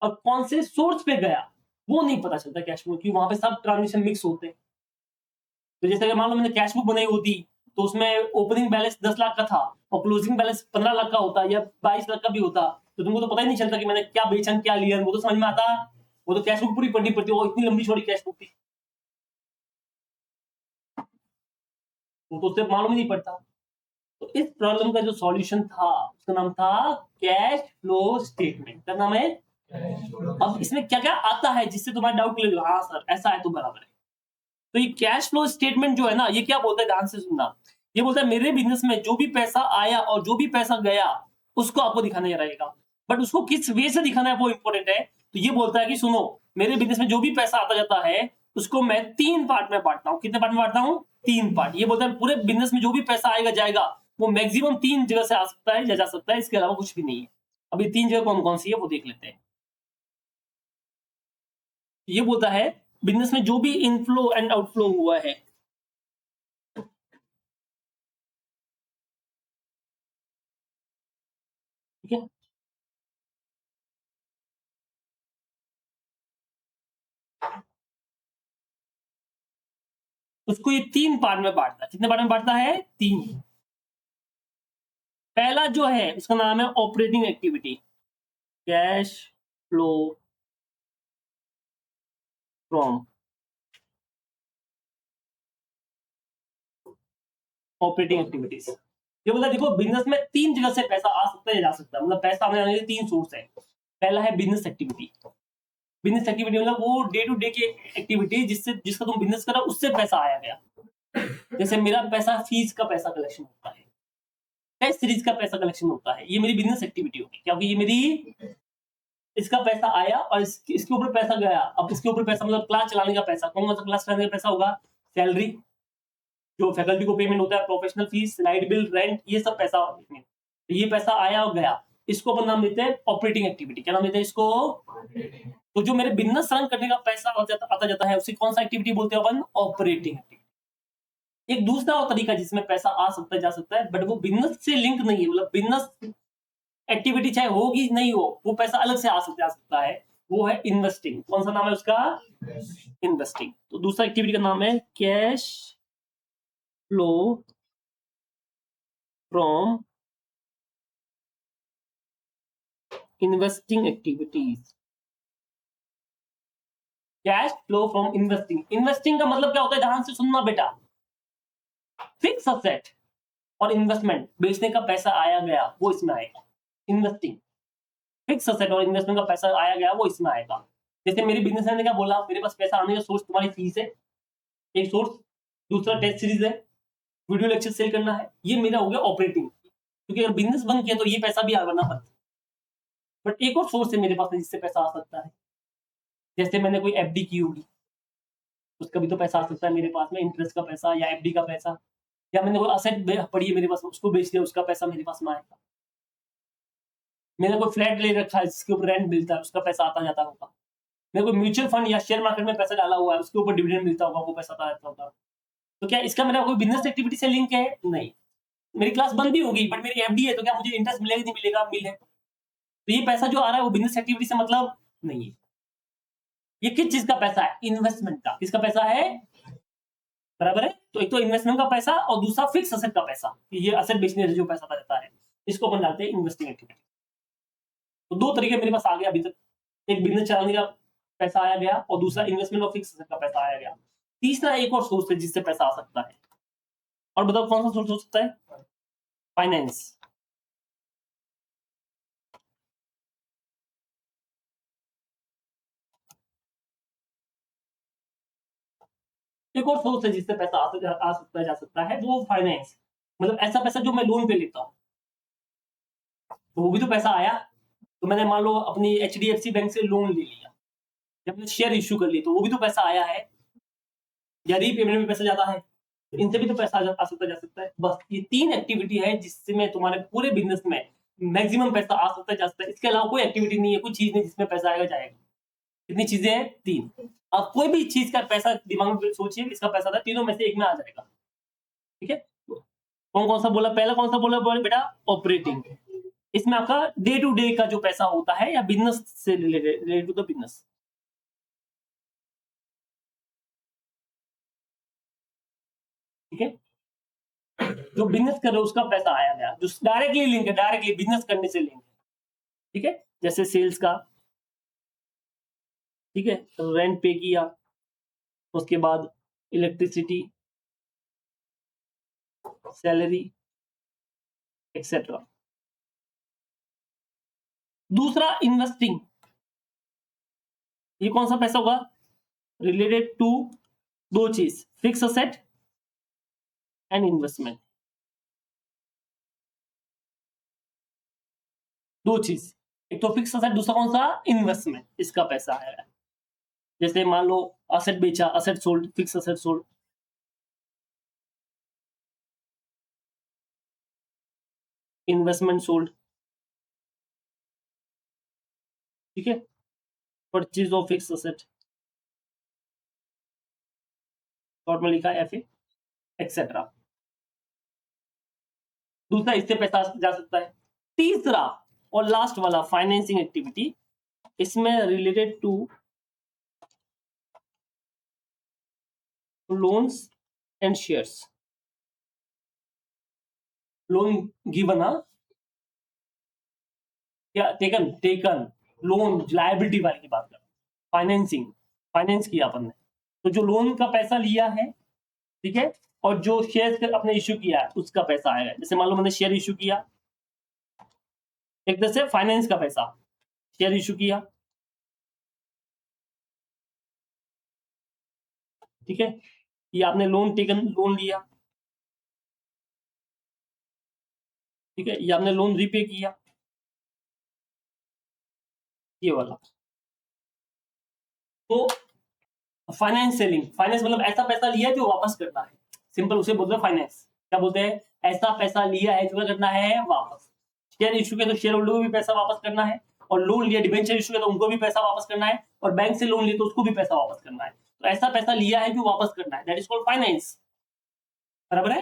और कौन से सोर्स पे गया, वो नहीं पता चलता कैश बुक, क्योंकि वहां पे सब ट्रांजेक्शन मिक्स होते हैं। तो जैसे अगर मान लो मैंने कैश बुक बनाई होती, तो उसमें ओपनिंग बैलेंस 10 लाख का था और क्लोजिंग बैलेंस 15 लाख का होता या 22 लाख का भी होता, तो तुमको तो पता ही नहीं चलता कि मैंने क्या बेचा क्या लिया, वो तो समझ में आता। वो तो कैश बुक पूरी पढ़नी पड़ती, वो इतनी लंबी छोड़ी कैश बुक थी, वो तो उससे मालूम ही नहीं पड़ता। तो इस प्रॉब्लम का जो सॉल्यूशन था उसका नाम था कैश फ्लो स्टेटमेंट। क्या नाम है? अब इसमें क्या क्या आता है जिससे तुम्हारा डाउट क्लियर हो, हाँ सर ऐसा है तो बराबर है। तो ये कैश फ्लो स्टेटमेंट जो है ना, ये क्या बोलता है, ध्यान से सुनना। ये बोलता है मेरे बिजनेस में जो भी पैसा आया और जो भी पैसा गया उसको आपको दिखाना रहेगा, बट उसको किस वे से दिखाना है वो इंपॉर्टेंट है। तो ये बोलता है कि सुनो, मेरे बिजनेस में जो भी पैसा आता जाता है उसको मैं 3 पार्ट में बांटता हूँ। कितने पार्ट में बांटता हूँ? 3 पार्ट। ये बोलता है पूरे बिजनेस में जो भी पैसा आएगा जाएगा वो मैक्सिमम 3 जगह से आ सकता है या जा सकता है, इसके अलावा कुछ भी नहीं है। अब ये 3 जगह कौन कौन सी है वो देख लेते हैं। ये बोलता है बिजनेस में जो भी इनफ्लो एंड आउटफ्लो हुआ है, ठीक है, उसको ये 3 पार्ट में बांटता है। कितने पार्ट में बांटता है? 3। पहला जो है उसका नाम है operating activity, cash flow from operating activities. ये बोला देखो बिजनेस में 3 जगह से पैसा आ सकता है या जा सकता है, मतलब पैसा आने वाले 3 सोर्स है। पहला है बिजनेस एक्टिविटी। बिजनेस एक्टिविटी मतलब वो डे टू डे की एक्टिविटी जिससे जिसका तुम बिजनेस कर रहे हो उससे पैसा आया गया। जैसे मेरा पैसा फीस का पैसा कलेक्शन होता है, टेस्ट सीरीज का पैसा कलेक्शन होता है, ये मेरी बिजनेस एक्टिविटी होगी, क्योंकि ये मेरी इसका पैसा आया और इसके ऊपर पैसा गया। अब इसके ऊपर पैसा मतलब क्लास चलाने का पैसा, कौन सा क्लास चलाने का पैसा होगा? सैलरी, जो फैकल्टी को पेमेंट होता है, professional fees, light bill, rent, ये सब पैसा। तो ये पैसा आया और गया, इसको अपन नाम देते हैं ऑपरेटिंग एक्टिविटी। क्या नाम देते हैं इसको? तो जो मेरे बिजनेस रन करने का पैसा आता जाता है उसे कौन सा एक्टिविटी बोलते हैं अपन? Operating activity. एक दूसरा और तरीका जिसमें पैसा आ सकता है जा सकता है, बट वो बिजनेस से लिंक नहीं है, मतलब बिजनेस एक्टिविटी चाहे होगी नहीं हो, वो पैसा अलग से आ सकता है, वो है इन्वेस्टिंग। कौन सा नाम है उसका? इन्वेस्टिंग। तो दूसरा एक्टिविटी का नाम है cash flow from investing activities. Cash flow from investing. Investing का मतलब क्या होता है? ध्यान से सुनना बेटा। फिक्स असेट और इन्वेस्टमेंट, बेचने का पैसा आया गया वो इसमें आएगा। इन्वेस्टिंग, फिक्स असेट और इन्वेस्टमेंट का पैसा आया गया वो इसमें आएगा। जैसे मेरे बिजनेस ने क्या बोला, मेरे पास पैसा आने का सोर्स तुम्हारी फीस है, एक सोर्स। दूसरा टेस्ट सीरीज है, वीडियो लेक्चर सेल करना है, ये मेरा हो गया ऑपरेटिंग, क्योंकि अगर बिजनेस बंद किया तो ये पैसा भी आना बंद। बट एक और सोर्स है मेरे पास जिससे पैसा आ सकता है। जैसे मैंने कोई एफडी की होगी, उसका भी तो पैसा आ सकता है मेरे पास में, इंटरेस्ट का पैसा या एफडी का पैसा। या मैंने कोई असेट पड़ी है मेरे पास, उसको बेच दिया, उसका पैसा मेरे पास में आएगा। मैंने कोई फ्लैट ले रखा है जिसके ऊपर रेंट मिलता है, उसका पैसा आता जाता होगा। मेरे को म्यूचुअल फंड या शेयर मार्केट में पैसा डाला हुआ है, उसके ऊपर डिविडेंड मिलता होगा, वो पैसा आता जाता होगा। तो क्या इसका मेरा कोई बिजनेस एक्टिविटी से लिंक है? नहीं। मेरी क्लास बंद भी होगी बट मेरी एफडी है, तो क्या मुझे इंटरेस्ट मिलेगा नहीं मिलेगा? मिले। तो ये पैसा जो आ रहा है वो बिजनेस एक्टिविटी से मतलब नहीं है। ये किस चीज का पैसा है? इन्वेस्टमेंट का। किसका पैसा है? बराबर है। तो एक तो इन्वेस्टमेंट का पैसा और दूसरा फिक्स असेट का पैसा, ये असेट बेचने से जो पैसा आता जाता है, इसको अपन डालते हैं इन्वेस्टिंग एक्टिविटी। तो दो तरीके मेरे पास आ गया अभी तक, एक बिजनेस चलाने का पैसा आया गया और दूसरा इन्वेस्टमेंट और फिक्स असेट का पैसा आया गया। तीसरा एक और सोर्स है जिससे पैसा आ सकता है, और बताओ कौन सा सोर्स हो सकता है? फाइनेंस। एक और सोर्स है जिससे पैसा आ सकता है जा सकता है, वो फाइनेंस। मतलब ऐसा पैसा जो मैं लोन पे लेता हूँ, तो वो भी तो पैसा आया। तो मैंने मान लो अपनी एचडीएफसी बैंक से लोन ले लिया, जब मैंने शेयर इश्यू कर लिया, तो वो भी तो पैसा आया है। या रीपेमेंट में पैसा जाता है, तो इनसे भी तो पैसा आ सकता जा सकता है। बस ये तीन एक्टिविटी है जिसमें तुम्हारे पूरे बिजनेस में मैक्सिमम पैसा आ सकता है जा सकता है। इसके अलावा कोई एक्टिविटी नहीं है, कोई चीज नहीं जिसमें पैसा आएगा जाएगा। कितनी चीजें हैं? तीन। अब कोई भी चीज का पैसा दिमाग में सोचिए, इसका पैसा था, तीनों में से एक में आ जाएगा। ठीक है, कौन कौन सा बोला? पहला कौन सा बोला बेटा? ऑपरेटिंग। इसमें आपका डे टू डे का जो पैसा होता है या बिजनेस से रिलेटेड टू द बिजनेस। ठीक है, जो बिजनेस कर रहे हो उसका पैसा आया गया, जो डायरेक्टली लिंक है, डायरेक्टली बिजनेस करने से लिंक है। ठीक है, जैसे सेल्स का, ठीक है, तो रेंट पे किया, उसके बाद इलेक्ट्रिसिटी, सैलरी, एक्सेट्रा। दूसरा इन्वेस्टिंग, ये कौन सा पैसा होगा? रिलेटेड टू दो चीज, फिक्स असेट एंड इन्वेस्टमेंट। दो चीज, एक तो फिक्स असेट, दूसरा कौन सा? इन्वेस्टमेंट। इसका पैसा है, जैसे मान लो असेट बेचा, asset sold, fix asset sold. Investment sold. ठीक है, purchase of fix asset, short में लिखा है एफ ए, एक्सेट्रा। दूसरा इससे पैसा जा सकता है। तीसरा और लास्ट वाला फाइनेंसिंग एक्टिविटी, इसमें related to loans and shares. Loan given, क्या टेकन? टेकन लोन, लायबिलिटी वाले की बात कर, फाइनेंसिंग, फाइनेंस किया अपन ने, तो जो लोन का पैसा लिया है, ठीक है, और जो शेयर अपने इश्यू किया है उसका पैसा आएगा। जैसे मान लो मैंने शेयर इश्यू किया, एक तरह से फाइनेंस का पैसा, शेयर इश्यू किया, ठीक है, ये आपने लोन टेकन, लोन लिया, ठीक है, ये आपने लोन रीपे किया, ये वाला। तो फाइनेंस सेलिंग, फाइनेंस मतलब ऐसा पैसा लिया है जो वापस करना है, सिंपल उसे बोलते हैं फाइनेंस। क्या बोलते हैं? ऐसा पैसा लिया है जो क्या करना है? वापस। शेयर इश्यू किया तो शेयर होल्डर को भी पैसा वापस करना है, और लोन लिया, डिबेंचर इश्यू किया तो उनको भी पैसा वापस करना है, और बैंक से लोन लिया तो उसको भी पैसा वापस करना है। तो ऐसा पैसा लिया है जो वापस करना है, दैट इज कॉल्ड फाइनेंस। बराबर है।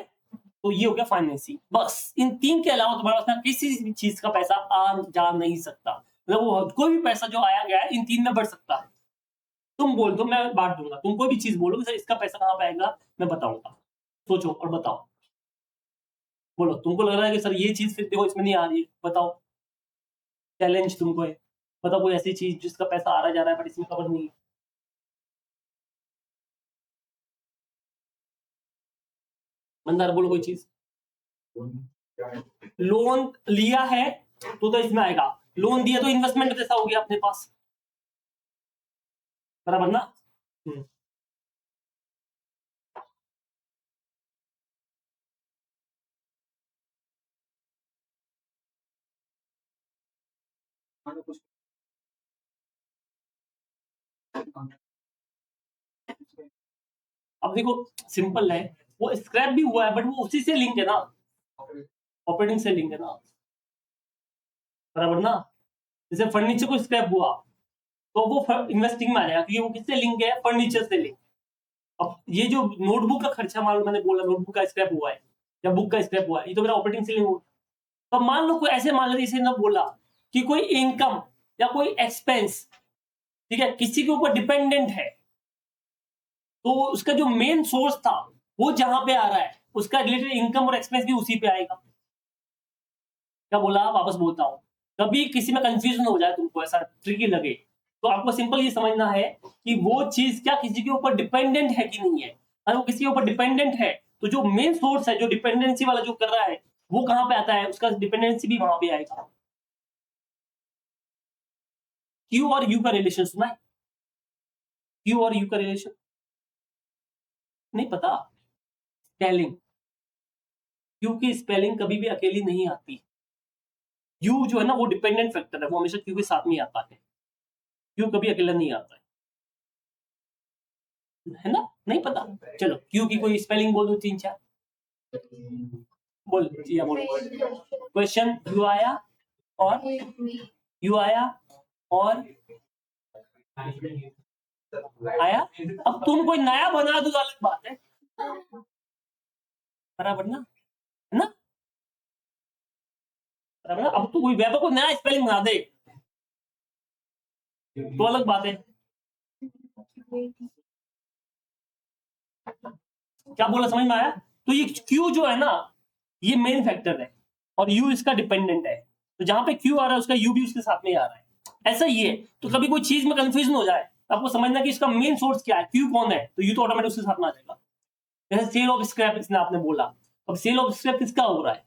तो ये हो गया फाइनेंसिंग। बस इन तीन के अलावा तुम्हारे पास किसी भी चीज का पैसा आ जा नहीं सकता। मतलब वो कोई भी पैसा जो आया गया है इन तीन में बढ़ सकता है। तुम बोल दो, मैं बांट दूंगा। तुम कोई भी चीज बोलो सर इसका पैसा कहाँ पे आएगा, मैं बताऊंगा। सोचो और बताओ। बोलो, तुमको लग रहा है कि सर ये चीज फिर देखो इसमें नहीं आ रही, बताओ। चैलेंज तुमको है, बताओ कोई ऐसी चीज जिसका पैसा आ रहा जा रहा है बट इसमें कवर नहीं है। मंदार बोलो कोई चीज। लोन लिया है तो इसमें आएगा। लोन दिया तो इन्वेस्टमेंट जैसा हो गया अपने पास, बराबर ना। अब देखो सिंपल है, वो स्क्रैप भी हुआ है बट वो उसी से लिंक है ना, ऑपरेटिंग से लिंक है ना, बराबर ना। जैसे फर्नीचर को स्क्रैप हुआ तो वो इन्वेस्टिंग में आ जाएगा, क्योंकि वो किससे लिंक है, फर्नीचर से लिंक। अब ये जो नोटबुक का खर्चा मान लो, मैंने बोला नोटबुक का स्क्रैप हुआ है या बुक का स्क्रैप हुआ है, ये तो मेरा ऑपरेटिंग से लिंक हुआ। तो मान लो कोई ऐसे मान लो इसे ना बोला कि कोई इनकम या कोई एक्सपेंस, ठीक है, किसी के ऊपर डिपेंडेंट है, तो उसका जो मेन सोर्स था वो जहां पे आ रहा है उसका रिलेटेड इनकम और एक्सपेंस भी उसी पे आएगा। क्या बोला, वापस बोलता हूं। कभी किसी में कंफ्यूजन हो जाए, तुमको ऐसा ट्रिकी लगे, तो आपको सिंपल ये समझना है कि वो चीज क्या किसी के ऊपर डिपेंडेंट है कि नहीं है। अगर वो किसी के ऊपर डिपेंडेंट है तो जो मेन सोर्स है, जो डिपेंडेंसी वाला जो कर रहा है, वो कहां पे आता है, उसका डिपेंडेंसी भी वहां पे आएगा। क्यू और यू का रिलेशन सुना है? क्यू और यू का रिलेशन नहीं पता? स्पेलिंग, क्यू की स्पेलिंग कभी भी अकेली नहीं आती। यू जो है ना वो डिपेंडेंट फैक्टर है, वो हमेशा क्यू के साथ में आता है। क्यू कभी अकेला नहीं आता है ना। नहीं पता, चलो क्यू की कोई स्पेलिंग बोल दो, 3 4 बोल या बोलो। क्वेश्चन यू आया और यू आया और आया। अब तुम कोई नया बना दो तो अलग बात है, बराबर ना, है ना, बराबर ना। अब तू कोई व्यापक को नया स्पेलिंग बना दे तो अलग बात है। क्या बोला, समझ में आया? तो ये क्यू जो है ना ये मेन फैक्टर है और यू इसका डिपेंडेंट है। तो जहां पे क्यू आ रहा है उसका यू भी उसके साथ में आ रहा है। ऐसा ही है। तो कभी कोई चीज में कंफ्यूजन हो जाए तो आपको समझना कि इसका मेन सोर्स क्या है, क्यू कौन है, तो यू तो ऑटोमेटिक उसके साथ में आ जाएगा। जैसे सेल ऑफ स्क्रैप इसने आपने बोला, अब सेल ऑफ स्क्रैप किसका हो रहा है,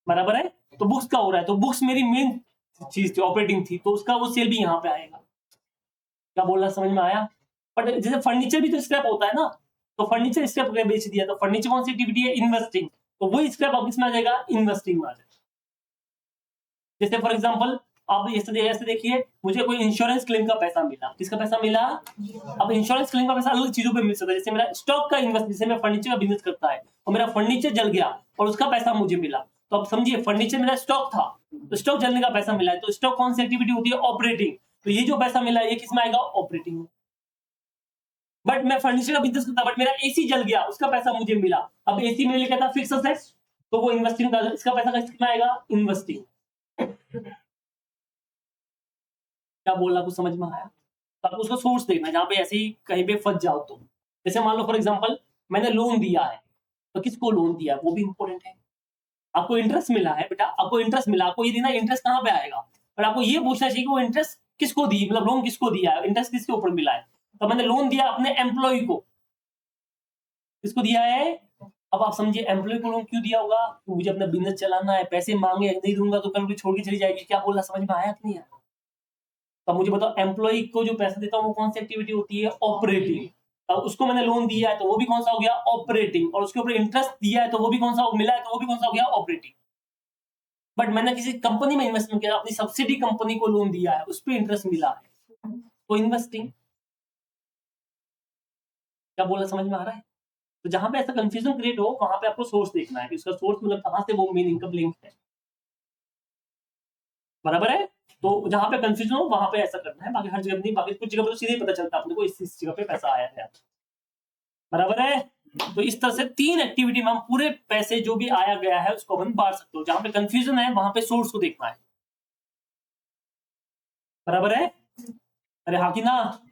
बराबर है, तो बुक्स का हो रहा है। तो बुक्स मेरी मेन चीज थी, ऑपरेटिंग थी, तो उसका वो सेल भी यहाँ पे आएगा। क्या बोलना समझ में आया? बट जैसे फर्नीचर भी तो स्क्रैप होता है ना, तो फर्नीचर स्क्रैप बेच दिया तो फर्नीचर कौन सी एक्टिविटी है, इन्वेस्टिंग। तो वही स्क्रैप अब किसमें आ जाएगा, इन्वेस्टिंग में आ जाएगा। जैसे फॉर एग्जांपल आप ऐसे देखिए, मुझे कोई इंश्योरेंस क्लेम का पैसा मिला, किसका पैसा मिला, अब इंश्योरेंस क्लेम का पैसा अलग चीजों पे मिल सकता है। जैसे मेरा स्टॉक का इन्वेस्ट, जैसे मैं फर्नीचर का बिजनेस करता है और मेरा फर्नीचर जल गया और उसका पैसा मुझे मिला, तो अब समझिए फर्नीचर मेरा स्टॉक था, तो स्टॉक जलने का पैसा मिला है, तो स्टॉक कौन सी एक्टिविटी होती है, ऑपरेटिंग। तो ये जो पैसा मिला है ये किसमें आएगा, ऑपरेटिंग में। बट मैं फर्नीचर का बिजनेस करता, बट मेरा एसी जल गया, उसका पैसा मुझे मिला। अब एसी मेरे लिए कहता फिक्स असेट, तो वो इन्वेस्टिंग का, इसका पैसा किसमें आएगा, इन्वेस्टिंग। क्या बोलना, कुछ समझ में आया? तो आपको उसका सोर्स देखना, जहां पे ऐसे ही कहीं पे फंस जाओ तो। जैसे मान लो फॉर एग्जांपल मैंने लोन दिया है, तो किसको लोन दिया है वो भी इंपॉर्टेंट है। आपको इंटरेस्ट मिला है बेटा, आपको इंटरेस्ट मिला, आपको ये देना इंटरेस्ट कहां पे आएगा, पर आपको ये पूछना चाहिए कि वो इंटरेस्ट किसको दी, मतलब लोन किसको दिया है, इंटरेस्ट किसके ऊपर मिला है। तो मैंने लोन दिया अपने एम्प्लॉय को, किसको दिया है। अब आप समझिए एम्प्लॉय को लोन क्यों दिया होगा, तो मुझे अपना बिजनेस चलाना है, पैसे मांगे नहीं दूंगा तो कल को छोड़ के चली जाएगी। क्या बोलना समझ में आया कि नहीं आया? तो मुझे बताओ एम्प्लॉय को जो पैसा देता हूँ वो कौन सी एक्टिविटी होती है, ऑपरेटिंग। अब उसको मैंने लोन दिया है तो वो भी कौन सा हो गया, ऑपरेटिंग। और उसके ऊपर इंटरेस्ट दिया है तो वो भी कौन सा मिला है, तो वो भी कौन सा हो गया, ऑपरेटिंग। बट मैंने किसी कंपनी में इन्वेस्टमेंट किया, अपनी सब्सिडी कंपनी को लोन दिया है, उस पर इंटरेस्ट मिला है, तो इन्वेस्टिंग। क्या बोला समझ में आ रहा है? तो जहां पे ऐसा कंफ्यूजन क्रिएट हो वहां पे आपको सोर्स देखना है कि उसका सोर्स मतलब कहां से वो मेन इनकम लिंक है, बराबर है। तो जहां पे कंफ्यूजन हो वहां पे ऐसा करना है, बाकी हर जगह नहीं, बाकी कुछ जगह पे तो सीधे पता चलता है अपने को इस जगह पे पैसा आया है, बराबर है। तो इस तरह से 3 एक्टिविटी में हम पूरे पैसे जो भी आया गया है उसको अपन बांट सकते हो। जहां पे कंफ्यूजन है वहां पे सोर्स को देखना है। बराबर है? अरे हाँ कि ना?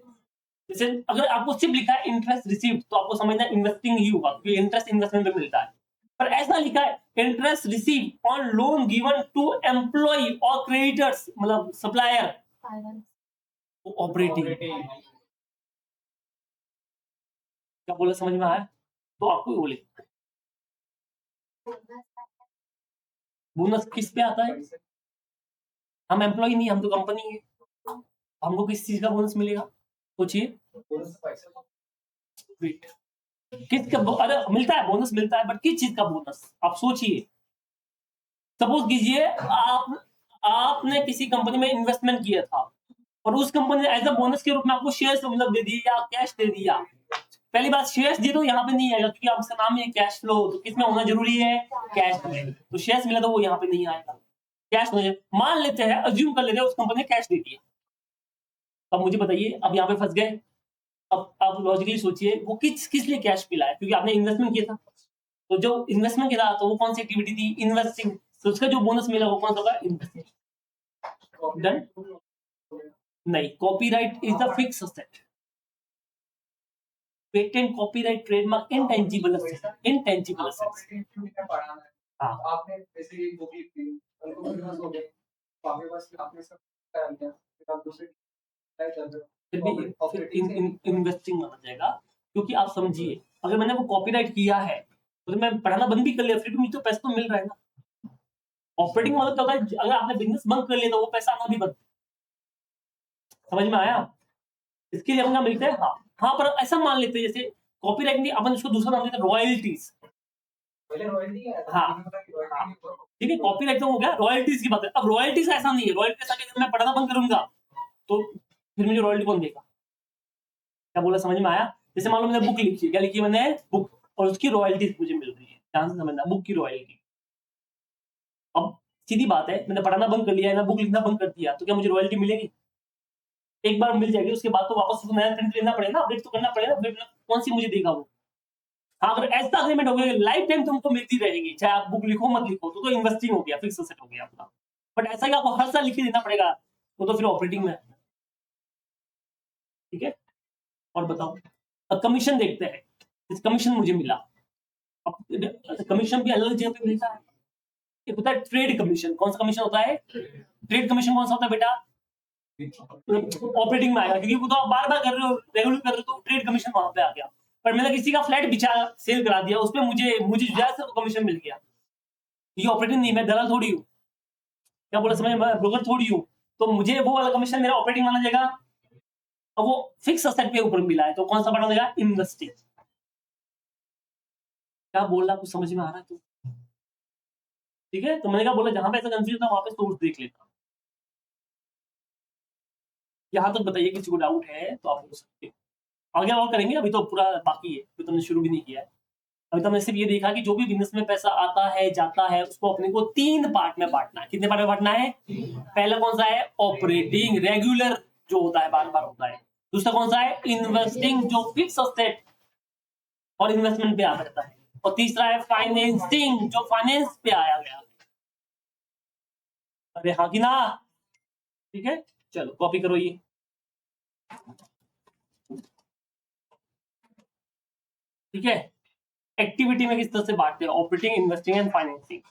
जैसे अगर आपको सिर्फ लिखा है इंटरेस्ट रिसीव्ड तो आपको समझना इन्वेस्टिंग ही होगा, क्योंकि इंटरेस्ट इन्वेस्टमेंट पे मिलता है। पर ऐसा लिखा है interest receive on loan given to employ और क्रेडिटर्स, मतलब सप्लायर, ऑपरेटिंग। क्या बोला, समझ में आया? तो आपको ही बोले बोनस किस पे आता है? हम एम्प्लॉय नहीं, हम तो कंपनी है, हमको किस चीज का बोनस मिलेगा? सोचिए। वेट, किसका अरे मिलता है बोनस, मिलता है, बट किस चीज का बोनस आप सोचिए। सपोज कीजिए आपने किसी कंपनी में इन्वेस्टमेंट किया था और उस कंपनी ने एज अ बोनस के रूप में आपको शेयर्स मतलब दे दिए या कैश दे दिया। पहली बात, शेयर्स दिए तो यहाँ पे नहीं आएगा, क्योंकि आपका नाम है कैश फ्लो, तो किसमें होना जरूरी है? कैश में। तो शेयर्स मिला तो वो यहाँ पे नहीं आएगा, कैश होना चाहिए। मान लेते हैं, अज्यूम कर लेते हैं उस कंपनी ने कैश दे दिया। अब मुझे बताइए, अब यहाँ पे फंस गए। अब आप लॉजिकली सोचिए वो किस किस लिए कैश मिला है, क्योंकि आपने इन्वेस्टमेंट किया था। तो जो इन्वेस्टमेंट किया था तो वो कौन सी एक्टिविटी थी? इन्वेस्टिंग। तो उसका जो बोनस मिला वो कौन सा होगा? इन्वेस्टिंग। डन? नहीं, copyright is the fix asset. Patent, copyright, trademark intangible asset, intangible asset. हाँ, आपने जैसे बुक लिखी उनको बिजनेस हो गए तो आपके पास आपने सब कर दिया, फिर आप दूसरे ट्राई कर रहे हो, फिर भी फिर इन्वेस्टिंग माना जाएगा। क्योंकि आप समझिए, अगर मैंने वो कॉपीराइट किया है तो मैं पढ़ाना बंद भी कर लिया, फिर भी मुझे तो पैसा तो मिल रहा है ना। ऑपरेटिंग मतलब क्या होता है? अगर आपने बिजनेस बंद कर लिया तो वो पैसा आना भी बंद। समझ में आया? इसके लिए अपना मिलता है। हाँ, हाँ, पर ऐसा मान लेते हैं जैसे कॉपीराइट नहीं, अपन उसको दूसरा नाम देते हैं रॉयल्टीज। हाँ, हाँ, ठीक है, कॉपीराइट तो हो गया, रॉयल्टीज की बात है। अब रॉयल्टीज ऐसा नहीं है, रॉयल्टीज अगर मैं पढ़ना बंद करूंगा तो फिर मुझे रॉयल्टी कौन देगा? क्या बोला, समझ में आया? जैसे मान लो मैंने बुक लिखी है, क्या लिखी है मैंने? बुक, और उसकी रॉयल्टीज मुझे मिल रही है। ध्यान से समझना, बुक की रॉयल्टी। अब सीधी बात है, मैंने पढ़ना बंद कर लिया है ना, बुक लिखना बंद कर दिया, तो क्या मुझे रॉयल्टी मिलेगी? एक बार मिल जाएगी, उसके बाद तो वापस उसको नया प्रिंट लेना पड़ेगा, अपडेट तो करना पड़ेगा, फिर कौन सी मुझे देगा वो? हाँ, अगर ऐसा अग्रीमेंट हो गया लाइफ टाइम तुमको मिलती रहेगी, चाहे आप बुक लिखो मत लिखो, तो इन्वेस्टिंग हो गया, फिक्स एसेट हो गया अपना। बट ऐसा कि आपको हर साल लिख के देना पड़ेगा, वो तो फिर ऑपरेटिंग में है। ठीक है, और बताओ, अब कमीशन देखते हैं। इस कमीशन मुझे मिला। अब कमीशन भी अलग जगह पे मिलता है। एक होता है ट्रेड कमीशन। कौन सा कमीशन होता है? ट्रेड कमीशन कौन सा होता है बेटा? ऑपरेटिंग में आएगा, क्योंकि वो तो आप बार बार कर रहे हो, रेगुलर कर रहे हो, तो ट्रेड कमीशन वहां पे आ गया। पर मैंने किसी का फ्लैट बिछा सेल करा दिया, उसपे मुझे मुझे ज्यादा कमीशन मिल गया। ये ऑपरेटिंग नहीं, मैं दलाल थोड़ी हूँ। क्या बोला, समझ में? ब्रोकर थोड़ी हूँ। तो मुझे वो वाला कमीशन मेरा ऑपरेटिंग माना जाएगा। अब वो फिक्स असेट पे ऊपर मिला है, तो कौन सा माना जाएगा? इन्वेस्टिंग। क्या बोल रहा, कुछ समझ में आ रहा है? तो ठीक है, तो मैंने क्या बोला, जहां पे ऐसा कंफ्यूजन था वहां पे सोर्स देख लेता। यहां तक बताइए, किसी को डाउट है तो आप पूछ सकते हो। आगे और करेंगे, अभी तो पूरा बाकी है, अभी तो हमने शुरू भी नहीं किया है। अभी तो हमने सिर्फ ये देखा कि जो भी बिजनेस में पैसा आता है जाता है उसको अपने को 3 पार्ट में बांटना है। कितने पार्ट में बांटना है? पहला कौन सा है? ऑपरेटिंग, रेगुलर, जो होता है बार बार होता है। दूसरा कौन सा है? इन्वेस्टिंग, जो फिक्स असेट और इन्वेस्टमेंट पे आ जाता है। और तीसरा है फाइनेंसिंग, जो फाइनेंस पे आया गया। अरे हाँ कि ना? ठीक है, चलो कॉपी करो ये। ठीक है, एक्टिविटी में किस तरह से बांटते हैं? Operating, investing and financing.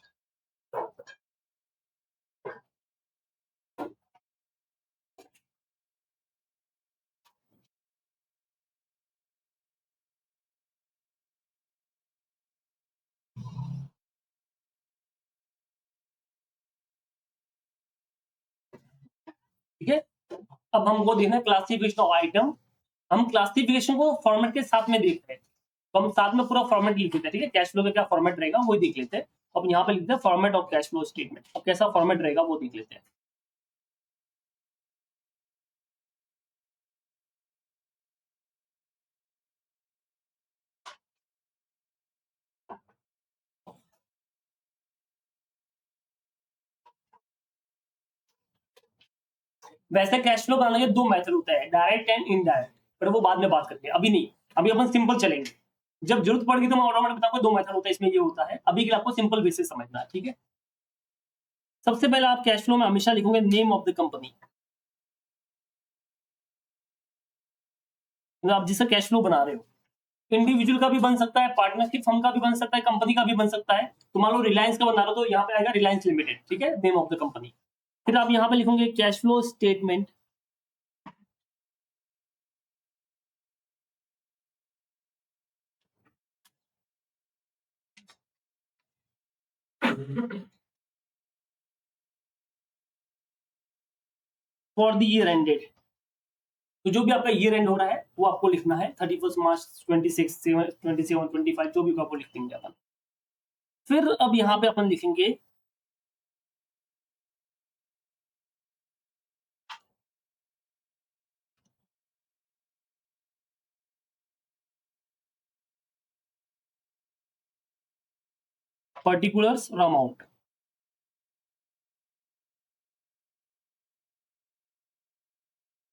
ठीक है, अब हमको देखना है क्लासिफिकेशन ऑफ आइटम। हम क्लासिफिकेशन को फॉर्मेट के साथ में देख रहे हैं, तो हम साथ में पूरा फॉर्मेट लिख लेते हैं। ठीक है, कैश फ्लो का क्या फॉर्मेट रहेगा वो देख लेते हैं। अब यहाँ पे लिखते हैं format of cash flow statement. अब कैसा फॉर्मेट रहेगा वो देख लेते हैं। वैसे कैश फ्लो बनाने के 2 मेथड होते हैं, डायरेक्ट एंड इनडायरेक्ट, पर वो बाद में बात करते हैं, अभी नहीं। अभी अपन सिंपल चलेंगे। जब जरूरत पड़ेगी तो मैं ऑटोमेटिक बताऊंगा 2 मेथड होता है इसमें, ये होता है। अभी के लिए आपको सिंपल बेसिस समझना है, ठीक है। सबसे पहले आप कैश फ्लो में हमेशा लिखोगे नेम ऑफ द कंपनी, आप जिससे कैश फ्लो बना रहे हो। इंडिविजुअल का भी बन सकता है, पार्टनरशिप फर्म का भी बन सकता है, कंपनी का भी बन सकता है। तो मान लो रिलायंस का बना रहे हो तो यहाँ पे आएगा रिलायंस लिमिटेड, ठीक है, नेम ऑफ द कंपनी। फिर आप यहाँ पे लिखोगे cash flow statement, for the year ended. तो जो भी आपका ईयर एंड हो रहा है वो आपको लिखना है 31 मार्च 26, 27, 25, जो भी आपको लिख देंगे अपन। फिर अब यहाँ पे अपन लिखेंगे पर्टिकुलर्स और अमाउंट।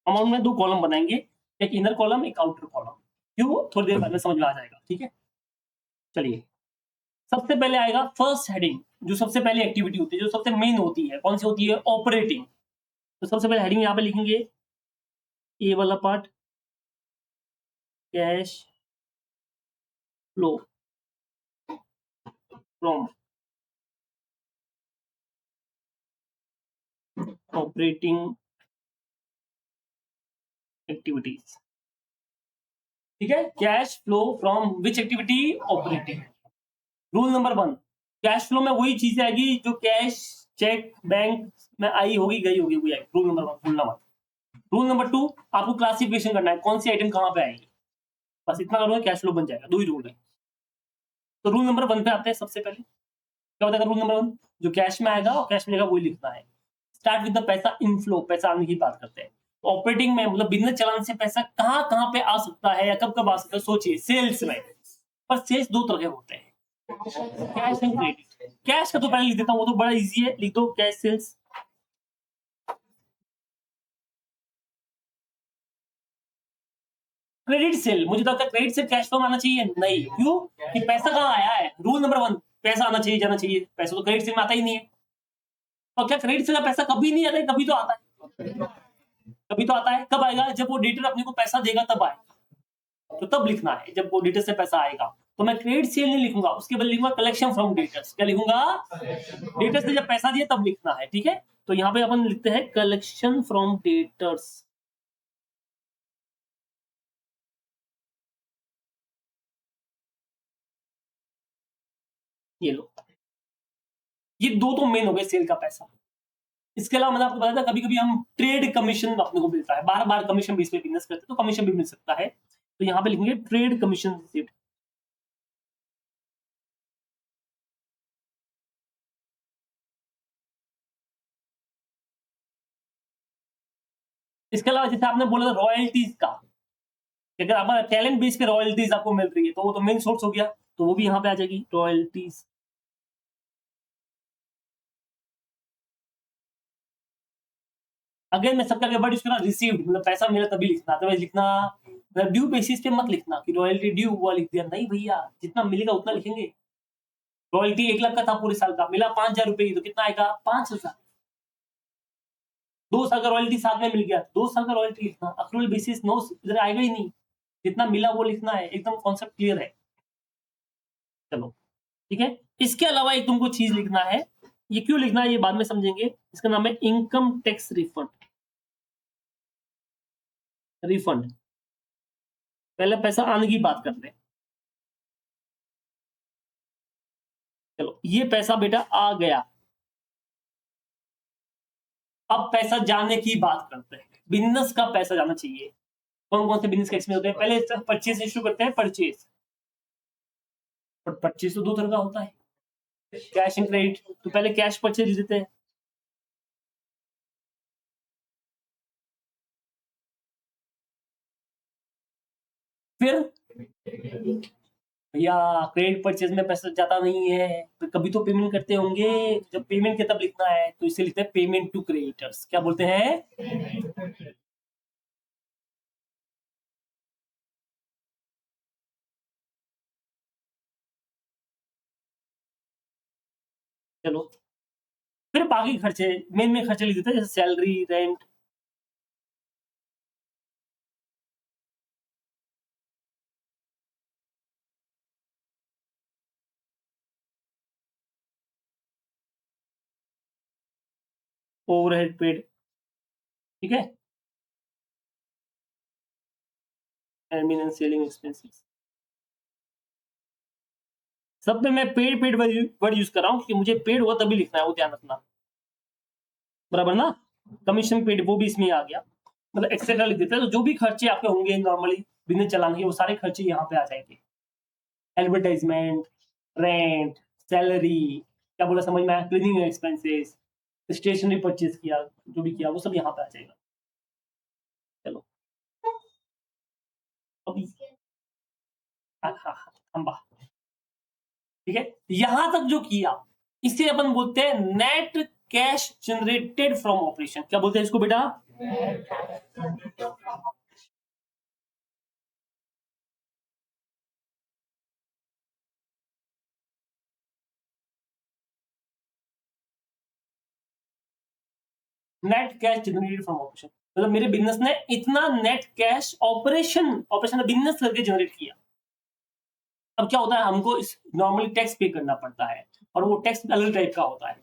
अमाउंट में 2 कॉलम बनाएंगे, एक इनर कॉलम, एक आउटर कॉलम। क्यों, थोड़ी देर बाद में समझ में आ जाएगा, ठीक है। चलिए, सबसे पहले आएगा फर्स्ट हेडिंग, जो सबसे पहले एक्टिविटी होती है, जो सबसे मेन होती है। कौन सी होती है, ऑपरेटिंग। तो सबसे पहले हेडिंग यहाँ पे लिखेंगे ए वाला part, cash flow from operating activities, ठीक है। Cash flow from which activity, operating. Rule number 1, cash flow में वही चीज आएगी जो कैश, चेक, बैंक में आई होगी, गई होगी, वही आएगी। रूल नंबर 1 भूलना मत। रूल नंबर 2, आपको क्लासिफिकेशन करना है, कौन सी आइटम कहां पे आएगी। बस इतना करोगे कैश फ्लो बन जाएगा, 2 ही रूल है। तो रूल नंबर 1 पे आते हैं। सबसे पहले क्या बताएगा रूल नंबर 1, जो कैश में आएगा और कैश मिलेगा वही लिखना है। स्टार्ट विद द पैसा इनफ्लो, पैसा आने की बात करते हैं। ऑपरेटिंग में मतलब बिजनेस चलाने से पैसा कहां कहां पे आ सकता है या कब कब आ सकता है। सोचिए, सेल्स में, पर सेल्स 2 तरह के होते हैं, कैश एंड क्रेडिट। कैश का तो पहले लिख देता हूं, वो तो बड़ा इजी है, लिख दो कैश सेल्स। क्रेडिट सेल, मुझे तो लगता है क्रेडिट से कैश फ्लो आना चाहिए, नहीं। क्यों, कि पैसा कहां आया है। रूल नंबर 1, पैसा आना चाहिए, जाना चाहिए। पैसा तो क्रेडिट सेल में आता ही नहीं है। और क्या क्रेडिट सेल का पैसा कभी नहीं आता है, कभी तो आता है। कभी तो आता है, कब आएगा, जब वो डेटर अपने को पैसा देगा तब आएगा। तो तब लिखना है जब वो डेटर से पैसा आएगा। तो मैं क्रेडिट सेल नहीं लिखूंगा, उसके बदले लिखूंगा कलेक्शन फ्रॉम डेटर्स। क्या लिखूंगा, डेटर्स से जब पैसा दिया तब लिखना है, ठीक है। तो यहाँ पे अपन लिखते हैं कलेक्शन फ्रॉम डेटर्स। ये लो, ये 2 तो मेन हो गए सेल का पैसा। इसके अलावा मैंने आपको बताया था कभी कभी हम ट्रेड कमीशन अपने को मिलता है, बार बार कमीशन बेस पे बिजनेस करते हैं तो कमीशन भी मिल सकता है। तो यहाँ पे लिखेंगे ट्रेड कमीशन रिसीव्ड। इसके अलावा जैसे आपने बोला था रॉयल्टीज का, कि अगर आपका टैलेंट बेस पे रॉयल्टीज आपको मिल रही है तो वो तो मेन सोर्स हो गया, तो वो भी यहाँ पे आ जाएगी रॉयल्टीज। अगेन मैं सबका क्या वर्ड यूज कर रहा हूँ, रिसीव्ड, मतलब पैसा मिला तभी लिखना। तो लिखना ड्यू बेसिस पे मत लिखना कि रॉयल्टी ड्यू हुआ लिख दिया, नहीं भैया, जितना मिलेगा उतना लिखेंगे। रॉयल्टी 1 लाख का था पूरे साल का, मिला 5,000 रुपए की, तो कितना आएगा 5,000। 2 साल का रॉयल्टी साथ में मिल गया, 2 साल का रॉयल्टी लिखना। अक्रूवल बेसिस नो, इधर आएगा ही नहीं, जितना मिला वो लिखना है। एकदम कॉन्सेप्ट क्लियर है। चलो, ठीक है। इसके अलावा एक तुमको चीज लिखना है, ये क्यों लिखना है ये बाद में समझेंगे। इसका नाम है इनकम टैक्स रिफंड। रिफंड, पहले पैसा आने की बात करते हैं। चलो, ये पैसा बेटा आ गया, अब पैसा जाने की बात करते हैं। बिजनेस का पैसा जाना चाहिए। कौन कौन से बिजनेस का इसमें होते हैं, पहले परचेज इशू करते हैं, परचेज। पर परचेज तो 2 तरह का होता है, कैश एंड क्रेडिट। तो पहले कैश परचेज देते हैं, फिर भैया क्रेडिट परचेज में पैसा जाता नहीं है तो कभी तो पेमेंट करते होंगे, जब पेमेंट के तब लिखना है, तो इसे लिखते हैं पेमेंट टू क्रेडिटर्स। क्या बोलते हैं, चलो फिर बाकी खर्चे मेन खर्चे लिख देते हैं, जैसे सैलरी, रेंट, ओवरहेड पेड, ठीक है, एडमिन एंड सेलिंग एक्सपेंसेस। सब में मैं पेड वर्ड यूज कर रहा हूँ क्योंकि मुझे पेड हुआ तभी लिखना है, वो ध्यान रखना, बराबर ना। कमीशन पेड वो भी इसमें आ गया, मतलब एक्सेट्रा लिख देते हैं। तो जो भी खर्चे आपके होंगे नॉर्मली बिजनेस चलाने के, वो सारे खर्चे यहाँ पे आ जाएंगे। एडवर्टाइजमेंट, रेंट, सैलरी, क्या बोला समझ में आया, क्लीनिंग एक्सपेंसेस, स्टेशनरी परचेज किया, जो भी किया वो सब यहाँ पे आ जाएगा। चलो अब खंबा, ठीक है, यहां तक जो किया इसे अपन बोलते हैं net cash generated from operation. क्या बोलते हैं इसको बेटा? Net cash generated from operation, मतलब मेरे बिजनेस ने इतना नेट कैश ऑपरेशन बिजनेस करके जनरेट किया। अब क्या होता है, हमको नॉर्मली टैक्स पे करना पड़ता है, और वो टैक्स अलग टाइप का होता है।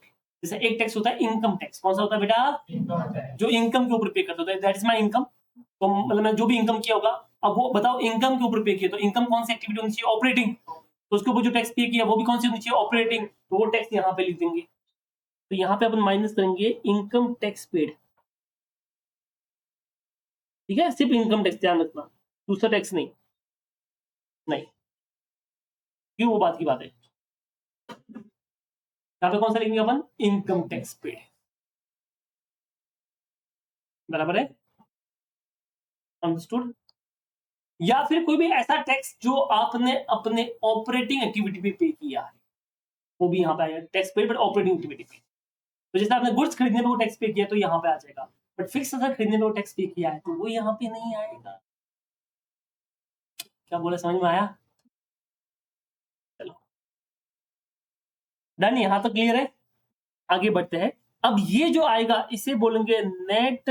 जैसे एक टैक्स होता है इनकम टैक्स। कौन सा होता है बेटा? जो इनकम के ऊपर पे करता होता है, दैट इज माय इनकम। तो मतलब मैंने जो भी इनकम किया होगा, अब वो बताओ इनकम के ऊपर पे किया, तो इनकम कौन सी एक्टिविटी होनी चाहिए? ऑपरेटिंग। तो उसके ऊपर जो टैक्स पे किया वो भी कौन सी होनी चाहिए? ऑपरेटिंग। तो वो टैक्स यहाँ पे लिख देंगे। तो यहाँ पे अपन माइनस करेंगे इनकम टैक्स पेड, ठीक है, सिर्फ इनकम टैक्स ध्यान रखना, दूसरा टैक्स नहीं। नहीं, क्यों, वो बात की बात है। यहाँ पे कौन सा लिखेंगे अपन? इनकम टैक्स पेड, बराबर है, अंडरस्टूड। या फिर कोई भी ऐसा टैक्स जो आपने अपने ऑपरेटिंग एक्टिविटी पे किया है, वो भी यहाँ पे आएगा, tax paid but operating activity पे। तो जैसे आपने गुड्स खरीदने पे वो टैक्स पे किया तो यहाँ पे आ जाएगा, बट फिक्स अगर खरीदने पे वो टैक्स पे किया है तो वो यहाँ पे नहीं आएगा। क्या बोला, समझ में आया? चलो डन, यहाँ तक क्लियर है। आगे बढ़ते हैं। अब ये जो आएगा इसे बोलेंगे net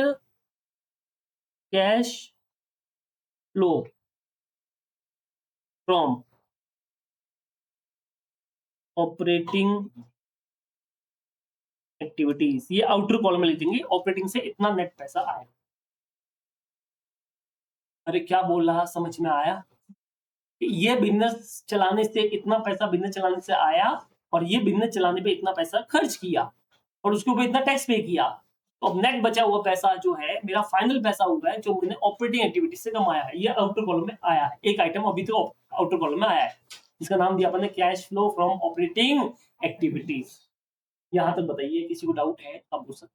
cash flow from operating activities. ये आउटर कॉलम में लिख देंगे, ऑपरेटिंग से इतना नेट पैसा आया। अरे क्या बोल रहा, समझ में आया? ये बिजनेस चलाने से इतना पैसा बिजनेस चलाने से आया, और ये बिजनेस चलाने पे इतना पैसा खर्च किया, और उसके ऊपर इतना टैक्स पे किया। तो अब नेट बचा हुआ पैसा जो है मेरा फाइनल पैसा हुआ है, जो मैंने ऑपरेटिंग एक्टिविटी से कमाया है, ये आउटर कॉलम में आया है। एक आइटम अभी तो आउटर कॉलम में आया है, जिसका नाम दिया अपन ने cash flow from operating activities. यहां तक बताइए, किसी को डाउट है आप पूछ सकते,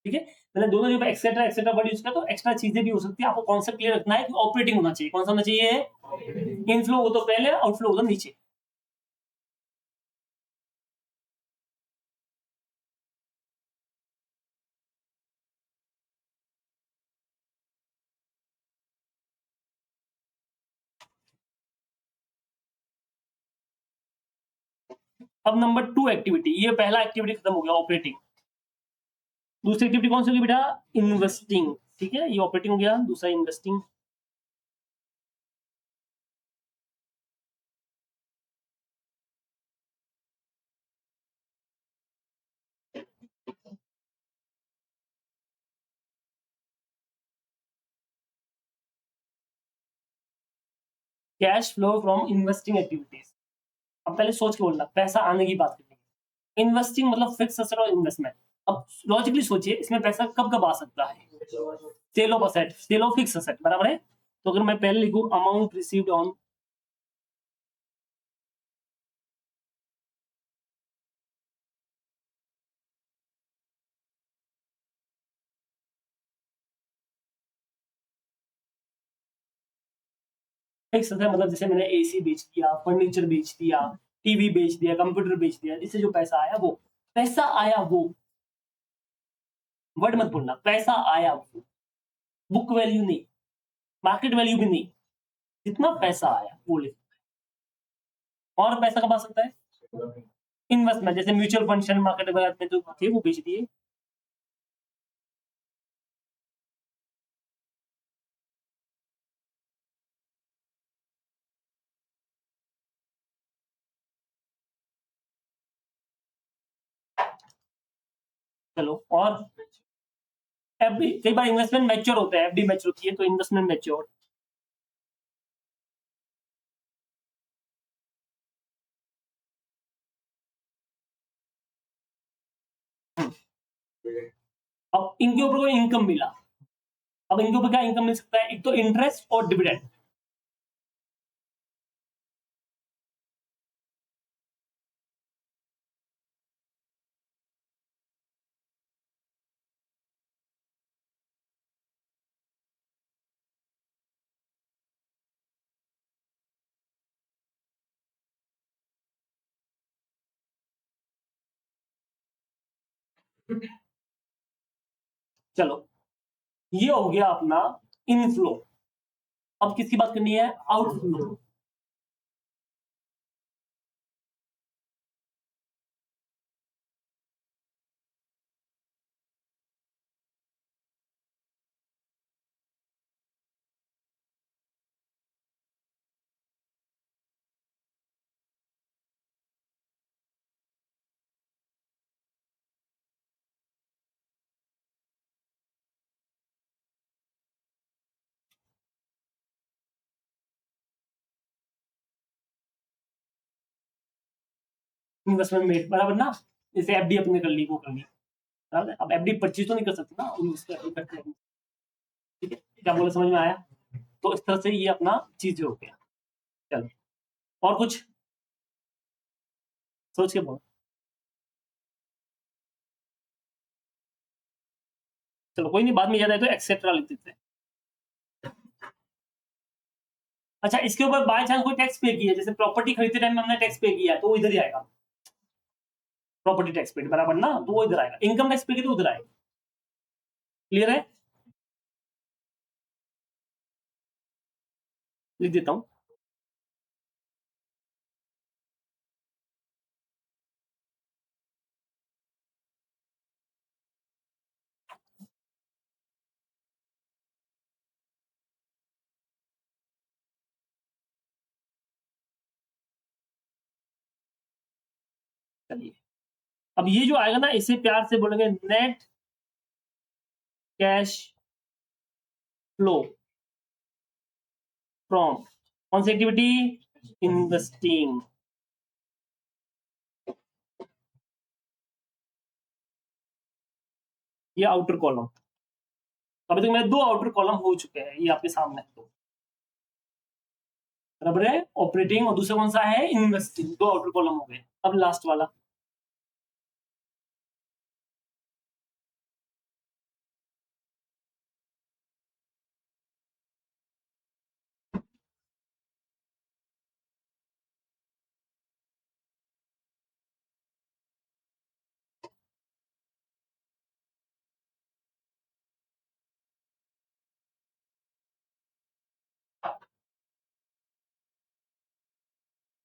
ठीक है। मैंने दोनों जगह एक्सेट्रा एक्सेट्रा वर्ड यूज किया, तो एक्स्ट्रा चीजें भी हो सकती है। आपको कॉन्सेप्ट क्लियर रखना है कि ऑपरेटिंग होना चाहिए। कौन सा होना चाहिए? इनफ्लो हो तो पहले, आउटफ्लो हो तो नीचे। अब नंबर 2 एक्टिविटी, ये पहला एक्टिविटी खत्म हो गया ऑपरेटिंग। दूसरी एक्टिविटी कौन सी होगी बेटा? इन्वेस्टिंग, ठीक है, ये ऑपरेटिंग हो गया, दूसरा investing. Cash flow from investing activities. अब पहले सोच के बोलना, पैसा आने की बात करेंगे। इन्वेस्टिंग मतलब फिक्स एसेट और इन्वेस्टमेंट। अब लॉजिकली सोचिए, इसमें पैसा कब कब आ सकता है? Sale of asset, sale of fix asset, बराबर है। तो अगर मैं पहले लिखूं amount received on fix asset, मतलब जैसे मैंने एसी बेच दिया, फर्नीचर बेच दिया, टीवी बेच दिया, कंप्यूटर बेच दिया, इससे जो पैसा आया वो पैसा आया, वो वर्ड मत बोलना, पैसा आया वो, बुक वैल्यू नहीं, मार्केट वैल्यू भी नहीं, जितना पैसा आया वो लिख। और पैसा कमा सकता है इन्वेस्टमेंट जैसे म्यूचुअल फंड शेयर मार्केट वगैरह में जो थे वो बेच दिए। चलो, और एफडी, कई बार इन्वेस्टमेंट मैच्योर होता है, एफडी मैच्योर होती है तो इन्वेस्टमेंट मैच्योर। अब इनके ऊपर कोई इनकम मिला, अब इनके ऊपर क्या इनकम मिल सकता है, एक तो इंटरेस्ट और डिविडेंड। चलो, ये हो गया अपना इनफ्लो। अब किसकी बात करनी है, आउटफ्लो। इन्वेस्टमेंट मेड बराबर ना, जैसे एफडी अपने कर ली, वो कर ली, अब एफडी परचेज तो नहीं कर सकते ना, ठीक है, क्या बोला, समझ में आया। तो इस तरह से ये अपना चीज हो गया। चलो, और कुछ सोच के बोलो। चलो कोई नहीं, बाद में याद आए तो एक्सेट्रा लिख देते हैं। अच्छा, इसके ऊपर बाय चांस कोई टैक्स पे किया, जैसे प्रॉपर्टी खरीदते टाइम हमने टैक्स पे किया तो वो इधर ही आएगा, प्रॉपर्टी टैक्स पेड बराबर ना, तो वो इधर आएगा। इनकम टैक्स पे की तो उधर आएगा। क्लियर है, लिख देता हूं। चलिए, अब ये जो आएगा ना, इसे प्यार से बोलेंगे नेट कैश फ्लो फ्रॉम कौन सी एक्टिविटी, इन्वेस्टिंग। ये आउटर कॉलम, अभी तक मेरे दो आउटर कॉलम हो चुके हैं, ये आपके सामने तो बराबर है। ऑपरेटिंग और दूसरा कौन सा है, इन्वेस्टिंग, दो आउटर कॉलम हो गए। अब लास्ट वाला,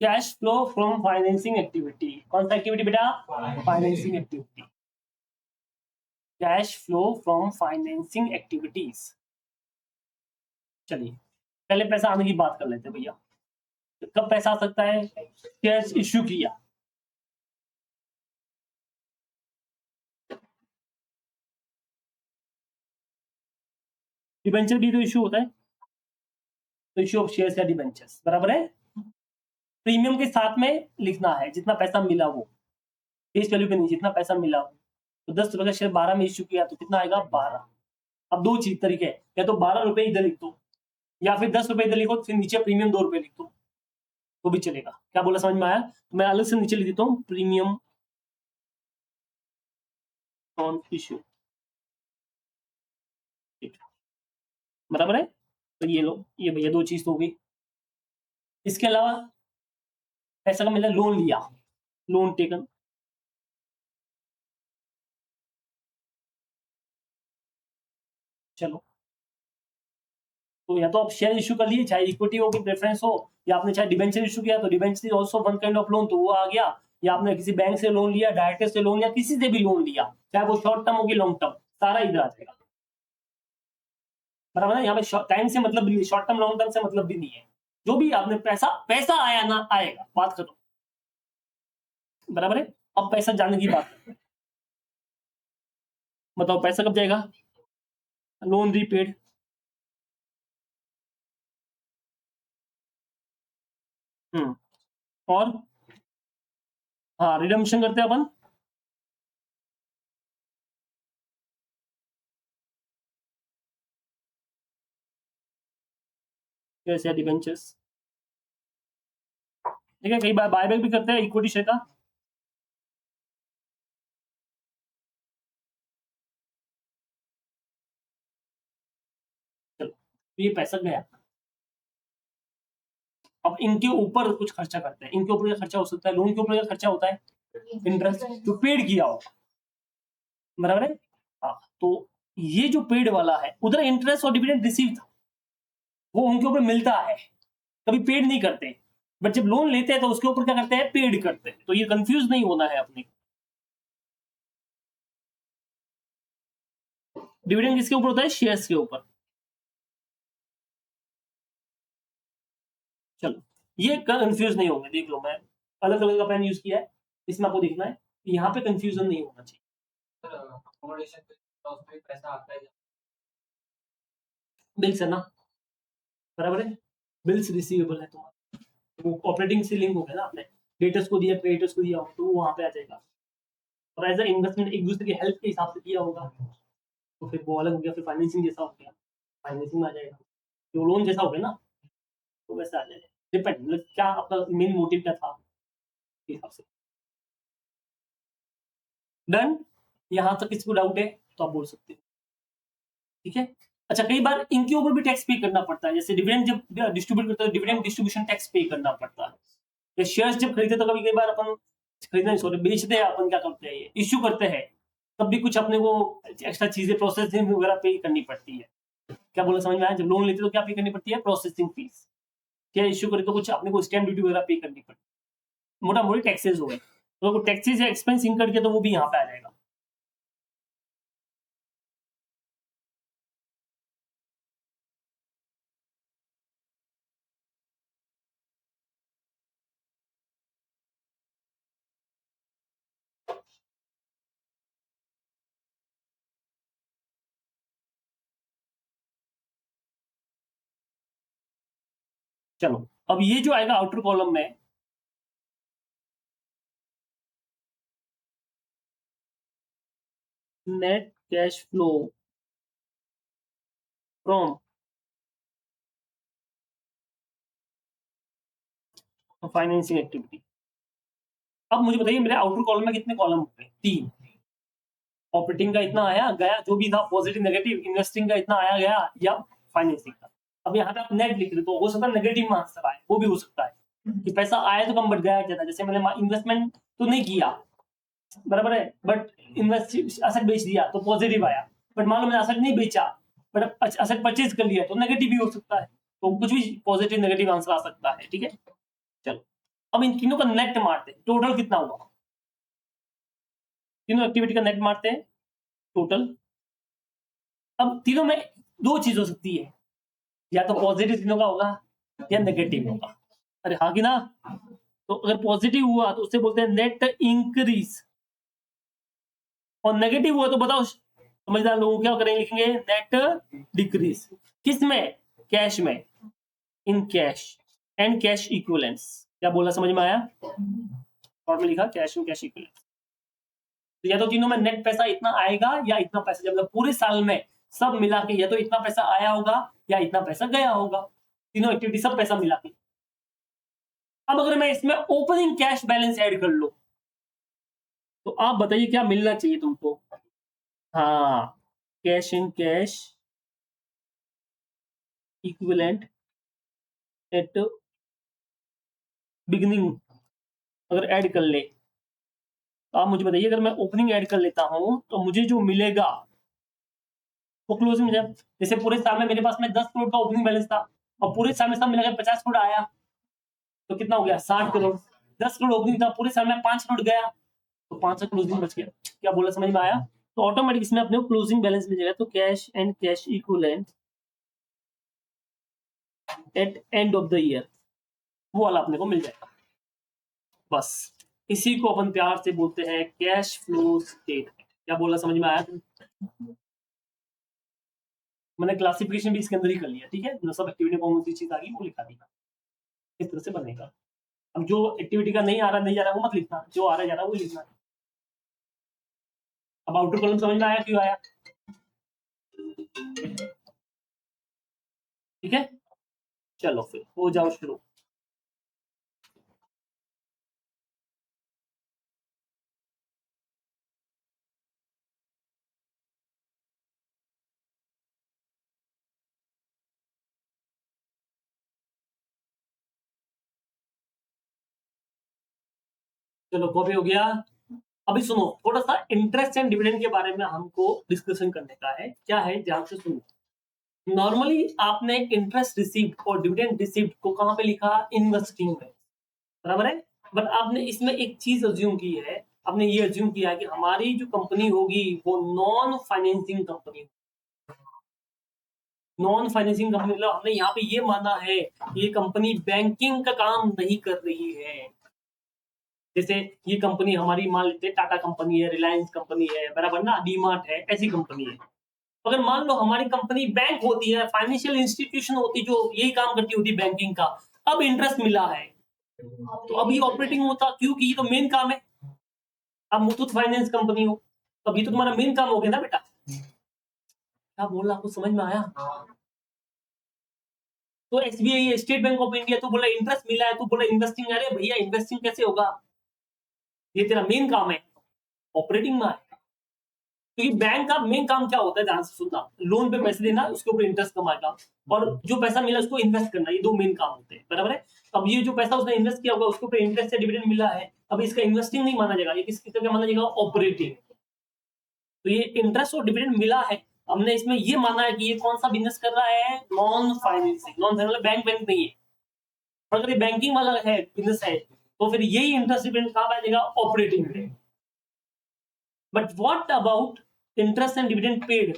cash flow from financing activity. कौन सा एक्टिविटी बेटा, financing activity. Cash flow from financing activities. चलिए, पहले पैसा आने की बात कर लेते हैं भैया। तो कब पैसा आ सकता है, कैश इश्यू किया, डिबेंचर भी तो इश्यू होता है, तो इश्यू ऑफ शेयर्स या डिबेंचर्स बराबर है। प्रीमियम के साथ में लिखना है जितना पैसा मिला वो, फेस वैल्यू पे नहीं, जितना पैसा मिला वो। तो 10 रुपए का शेयर 12 में इश्यू किया तो कितना आएगा, 12। अब दो चीज तरीके हैं, या तो 12 रुपए इधर लिख दो, या फिर 10 रुपए इधर लिखो, फिर नीचे प्रीमियम 2 रुपए लिख दो, तो भी चलेगा। क्या बोला, समझ में आया। तो मैं अलग से नीचे लिख देता हूँ, प्रीमियम ऑन इश्यू, बराबर है। तो ये लो, ये भैया दो चीज तो हो गई। इसके अलावा पैसा का मिला, लोन लिया, लोन टेकन। चलो, तो या तो आप शेयर इशू कर लिए, चाहे इक्विटी हो, प्रेफरेंस हो, या आपने चाहे डिबेंचर इशू किया तो debenture is also one kind of loan, तो वो आ गया। या आपने किसी बैंक से लोन लिया, डायरेक्टर से लोन लिया, किसी से भी लोन लिया, चाहे वो शॉर्ट टर्म हो कि लॉन्ग टर्म, सारा इधर आ जाएगा। बराबर है, यहाँ पे टाइम से मतलब भी नहीं, शॉर्ट टर्म लॉन्ग टर्म से मतलब भी नहीं है। जो भी आपने पैसा आया ना आएगा, बात खत्म। बराबर है। अब पैसा जाने की बात करते हैं। बताओ पैसा कब जाएगा? लोन रीपेड, और हाँ रिडम्पशन करते हैं अपन, जैसे डिबेंचर्स, ठीक है। कई बार बायबैक भी करते हैं इक्विटी शेयर का। चलो, तो ये पैसा गया। अब इनके ऊपर कुछ खर्चा करते हैं। इनके ऊपर खर्चा हो सकता है, लोन के ऊपर खर्चा होता है इंटरेस्ट जो पेड किया हो। बराबर है। हाँ, तो ये जो पेड वाला है, उधर इंटरेस्ट और डिविडेंड रिसीव था, वो उनके ऊपर मिलता है, कभी पेड नहीं करते। बट जब लोन लेते हैं तो उसके ऊपर क्या करते हैं? पेड करते हैं। तो ये कंफ्यूज नहीं होना है अपने। डिविडेंड किसके ऊपर होता है? शेयर्स के ऊपर। चलो, ये कंफ्यूज नहीं होंगे, देख लो, मैं अलग अलग का पेन यूज किया है, इसमें आपको देखना है, यहाँ पे कंफ्यूजन नहीं होना चाहिए। बिल्स है ना, बराबर है, बिल्स रिसीवेबल है तुम्हारा, वो ऑपरेटिंग से लिंक हो गया ना, आपने डेटर्स को दिया, क्रेडिटर्स को दिया, तो वो वहां पे आ जाएगा। और एज अ इन्वेस्टमेंट एक दूसरे की हेल्प के हिसाब से किया होगा, तो फिर वो अलग हो गया, फिर फाइनेंसिंग जैसा हो गया, फाइनेंसिंग में आ जाएगा। तो लोन जैसा हो गया ना, तो वैसा आ जाएगा। डिपेंड, मतलब क्या आपका मेन मोटिव क्या था, इस हिसाब से। डन। यहाँ तक किसी को डाउट है तो आप बोल सकते हो, ठीक है। अच्छा, कई बार इनके ऊपर भी टैक्स पे करना पड़ता है, जैसे डिविडेंड जब डिस्ट्रीब्यूट करते हैं, डिविडेंड डिस्ट्रीब्यूशन टैक्स पे करना पड़ता है। या शेयर्स जब खरीदते तो कभी कई बार अपन खरीदना नहीं, सॉरी बेचते हैं, अपन क्या करते हैं, ये इश्यू करते हैं, तब भी कुछ अपने को एक्स्ट्रा चीजें प्रोसेसिंग वगैरह पे करनी पड़ती है। क्या बोला समझ में आया? जब लोन लेते तो क्या पे करनी पड़ती है? Processing fees. क्या इश्यू करे तो कुछ अपने को स्टैम्प ड्यूटी वगैरह पे करनी पड़ती है, मोटा मोटी टैक्सेस हो गए। तो टैक्सेस या एक्सपेंस इंकर किया तो वो भी यहाँ पे आ जाएगा। चलो, अब ये जो आएगा आउटर कॉलम में, net cash flow from financing activity. अब मुझे बताइए, मेरे आउटर कॉलम में कितने कॉलम हो गए? 3। ऑपरेटिंग का इतना आया गया, जो भी था पॉजिटिव नेगेटिव, इन्वेस्टिंग का इतना आया गया, या फाइनेंसिंग का। अब यहाँ पे आप नेट लिख रहे तो हो सकता है नेगेटिव में आंसर आए, वो भी हो सकता है कि पैसा आया तो कम बढ़ गया ज्यादा, जैसे मैंने इन्वेस्टमेंट तो नहीं किया, बराबर है, बट इन्वेस्ट असेट बेच दिया तो पॉजिटिव आया। बट मान लो मैंने असेट नहीं बेचा, बट असेट परचेज कर लिया, तो नेगेटिव भी हो सकता है। तो कुछ भी पॉजिटिव नेगेटिव आंसर आ सकता है, ठीक है। चलो, अब इन तीनों का नेट मारते हैं, टोटल कितना हुआ? तीनों एक्टिविटी का नेट मारते हैं, टोटल। अब तीनों में दो चीज हो सकती है, या तो पॉजिटिव तीनों का होगा या नेगेटिव होगा। अरे हाँ कि ना? तो अगर पॉजिटिव हुआ तो उससे बोलते हैं नेट इंक्रीज, और नेगेटिव हुआ तो बताओ समझदार लोग क्या करेंगे, लिखेंगे नेट डिक्रीज। किस में? कैश में, in cash and cash equivalents. क्या बोला, समझ में आया? शॉर्ट में लिखा कैश एंड कैश इक्विवेलेंट्स। तो या तो तीनों में नेट पैसा इतना आएगा, या इतना पैसा, जब मतलब पूरे साल में सब मिला के या तो इतना पैसा आया होगा या इतना पैसा गया होगा, तीनों एक्टिविटी सब पैसा मिला के। अब अगर मैं इसमें ओपनिंग कैश बैलेंस ऐड कर लो, तो आप बताइए क्या मिलना चाहिए तुमको? हाँ, cash in cash equivalent at beginning अगर ऐड कर ले, तो आप मुझे बताइए, अगर मैं ओपनिंग ऐड कर लेता हूं तो मुझे जो मिलेगा वो क्लोजिंग में। जैसे पूरे साल में मेरे पास में 10 करोड़ का ओपनिंग बैलेंस था, और पूरे साल में सब मिलाकर 50 करोड़ आया, तो कितना हो गया? 60 करोड़। 10 करोड़ ओपनिंग था, पूरे साल में 5 करोड़ गया तो 5 का क्लोजिंग बच गया। क्या बोला, समझ में आया? तो ऑटोमेटिक इसमें अपने को क्लोजिंग बैलेंस मिल जाएगा। तो cash and cash equivalent at end of the year वो वाला अपने को मिल जाएगा। बस इसी को अपन प्यार से बोलते हैं कैश फ्लो स्टेटमेंट। क्या बोला, समझ में आया? मैंने क्लासिफिकेशन भी इसके अंदर ही कर लिया, ठीक है, जो सब एक्टिविटी कौन सी चीज आ गई वो लिखा दी, इस तरह से बनेगा। अब जो एक्टिविटी का नहीं आ रहा वो मत लिखना, जो आ रहा जा रहा वो लिखना। अब आउटर कॉलम समझ में आया क्यों आया? ठीक है, चलो फिर हो जाओ शुरू। चलो कॉपी हो गया। अभी सुनो, थोड़ा सा इंटरेस्ट एंड डिविडेंड के बारे में हमको डिस्कशन करने का है। क्या है, ध्यान से सुनो। नॉर्मली आपने इंटरेस्ट रिसीव्ड और डिविडेंड रिसीव्ड को कहां पे लिखा? इन्वेस्टिंग में, बराबर है। बट आपने इसमें एक चीज अज्यूम की है, आपने ये अज्यूम किया है कि हमारी जो कंपनी होगी वो non financing company. Non financing company मतलब हमने यहाँ पे ये माना है कि ये कंपनी बैंकिंग का काम नहीं कर रही है। जैसे ये कंपनी हमारी मान लेते हैं टाटा कंपनी है, रिलायंस कंपनी है, बराबर ना, डीमार्ट है, ऐसी कंपनी है। अगर मान लो हमारी कंपनी बैंक होती है, फाइनेंशियल इंस्टीट्यूशन होती जो यही काम करती होती बैंकिंग का, अब इंटरेस्ट मिला है तो अभी ऑपरेटिंग होता, क्योंकि ये तो मेन काम है। अब मुथूट फाइनेंस कंपनी हो तो अभी तो तुम्हारा मेन काम हो गया ना बेटा। क्या बोला, आपको समझ में आया? तो SBI, state bank of India, तो बोला इंटरेस्ट मिला है, तो बोला इन्वेस्टिंग। अरे भैया इन्वेस्टिंग कैसे होगा, ये तेरा मेन काम है, ऑपरेटिंग में है। क्योंकि बैंक का मेन काम क्या होता है, ध्यान से सुनना, लोन पे पैसे देना, उसके ऊपर इंटरेस्ट कमाएगा, और जो पैसा मिला उसको इन्वेस्ट करना, ये दो मेन काम होते हैं, बराबर है। अब ये जो पैसा उसने इन्वेस्ट किया होगा उसके ऊपर इंटरेस्ट से डिविडेंड मिला है, अब इसका इन्वेस्टिंग नहीं माना जाएगा, ये किसका क्या माना जाएगा? ऑपरेटिंग। तो ये इंटरेस्ट और डिविडेंड मिला है, हमने इसमें ये माना है कि ये कौन सा बिजनेस कर रहा है? Non financing. Non financing bank नहीं है। और अगर ये बैंकिंग वाला है, बिजनेस है, तो फिर यही इंटरेस्ट डिविडेंड कहां आ जाएगा? ऑपरेटिंग में। But what about interest and dividend paid?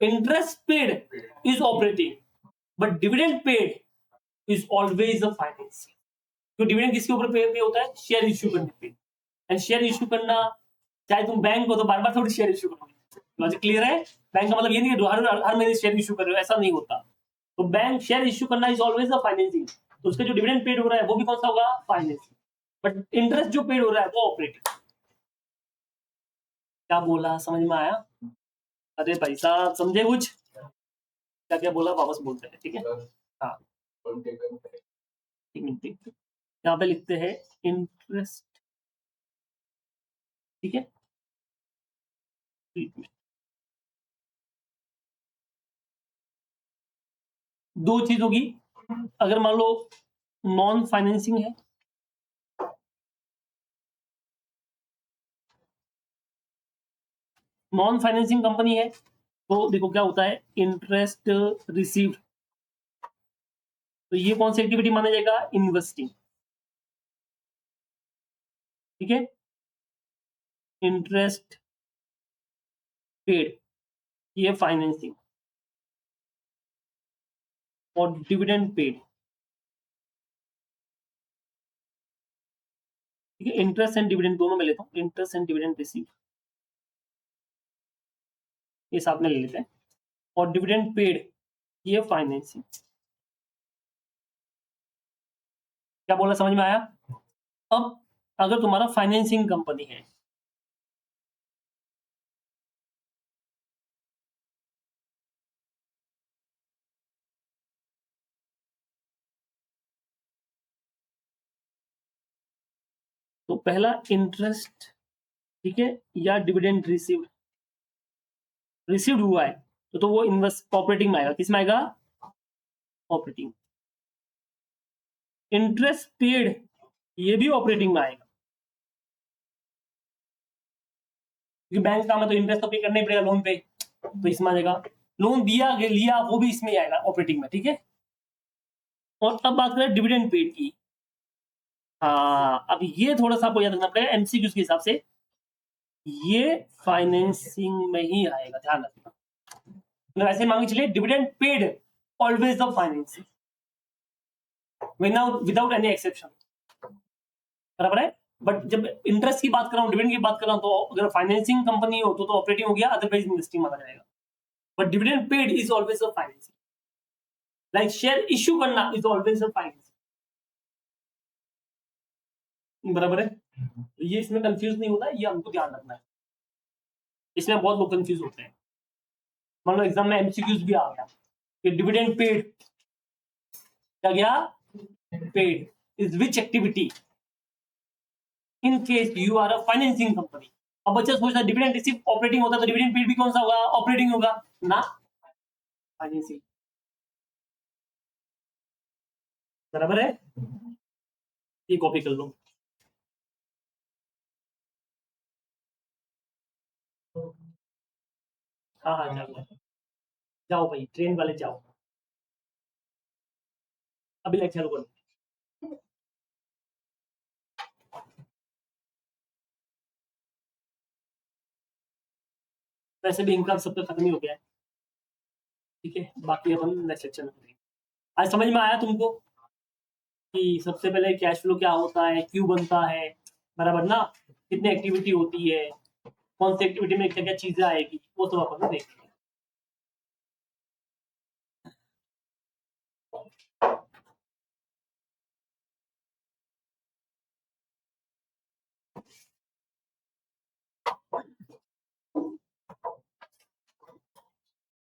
Interest paid is operating, but dividend paid is always a financing. तो डिविडेंड किसके ऊपर पे होता है? शेयर इश्यू करने पे। एंड शेयर इश्यू करना, चाहे तुम बैंक हो तो बार बार थोड़ी शेयर इश्यू करोगे। लॉजिक क्लियर है? बैंक का मतलब ये नहीं कि हर महीने शेयर इश्यू कर रहे हो, ऐसा नहीं होता। तो बैंक शेयर इश्यू करना इज ऑलवेज अ फाइनेंसिंग। तो उसका जो डिविडेंड पेड हो रहा है वो भी कौन सा होगा? फाइनेंसिंग। बट इंटरेस्ट जो पेड हो रहा है वो ऑपरेटिंग। क्या बोला, समझ में आया? अरे भाई साहब समझे कुछ? क्या क्या बोला वापस बोलते हैं, ठीक है? हाँ, एक मिनट, यहाँ पे लिखते हैं इंटरेस्ट, ठीक है। दो चीज होगी, अगर मान लो नॉन फाइनेंसिंग है, नॉन फाइनेंसिंग कंपनी है, तो देखो क्या होता है, इंटरेस्ट रिसीव्ड, तो ये कौन सी एक्टिविटी माना जाएगा? इन्वेस्टिंग, ठीक है। इंटरेस्ट पेड, ये फाइनेंसिंग, और डिविडेंड पेड, ठीक है। इंटरेस्ट एंड डिविडेंड दोनों में लेता हूं, इंटरेस्ट एंड डिविडेंड रिसीव ये साथ में ले लेते हैं, और डिविडेंड पेड ये फाइनेंसिंग। क्या बोला, समझ में आया? अब अगर तुम्हारा फाइनेंसिंग कंपनी है, तो पहला इंटरेस्ट, ठीक है, या डिविडेंड रिसीव्ड, रिसीव्ड हुआ है तो वो इन्वेस्ट ऑपरेटिंग में आएगा। किस में आएगा? ऑपरेटिंग। इंटरेस्ट पेड ये भी ऑपरेटिंग में आएगा, क्योंकि बैंक का में तो इंटरेस्ट तो पे करना ही पड़ेगा लोन पे, तो इसमें आ जाएगा। लोन दिया लिया वो भी इसमें आएगा ऑपरेटिंग में, ठीक है। और अब बात करें डिविडेंड पेड की, हाँ, अब ये थोड़ा सा आपको याद रखना पड़ेगा एमसीक्यूज के हिसाब से, ये फाइनेंसिंग में ही आएगा, ध्यान रखना। तो ऐसे मांगे चलिए dividend paid always the financing without any exception, बराबर है। बट जब इंटरेस्ट की बात कर रहा हूँ, डिविडेंड की बात कर रहा हूँ, तो अगर फाइनेंसिंग कंपनी हो तो ऑपरेटिंग हो गया, अदरवाइज इन्वेस्टिंग माना जाएगा। But dividend paid is always a financing, like share issue करना इज ऑलवेज अ फाइनेंसिंग, बराबर है। ये इसमें कंफ्यूज नहीं होता, ये हमको ध्यान रखना है, इसमें बहुत लोग कंफ्यूज होते हैं। मान लो एग्जाम में एमसीक्यूज भी आ गया कि डिविडेंड पेड, क्या गया, paid is which activity in case you are a financing company. अब बच्चा सोचता है डिविडेंड रिसीव ऑपरेटिंग होता है, तो डिविडेंड पेड भी कौन सा होगा, ऑपरेटिंग होगा ना, फाइनेंसिंग, बराबर है। ये कॉपी कर लो। हाँ हाँ जाओ जाओ भाई, ट्रेन वाले जाओ, अभी लेक्चर करो। वैसे भी इनकम सबका खत्म ही हो गया है, ठीक है, बाकी अपन नेक्स्ट लेक्चर में करेंगे। आज समझ में आया तुमको कि सबसे पहले कैश फ्लो क्या होता है, क्यों बनता है, बराबर ना, कितनी एक्टिविटी होती है, कौन सी एक्टिविटी में क्या क्या चीजें आएगी, वो सब अपन देखेंगे।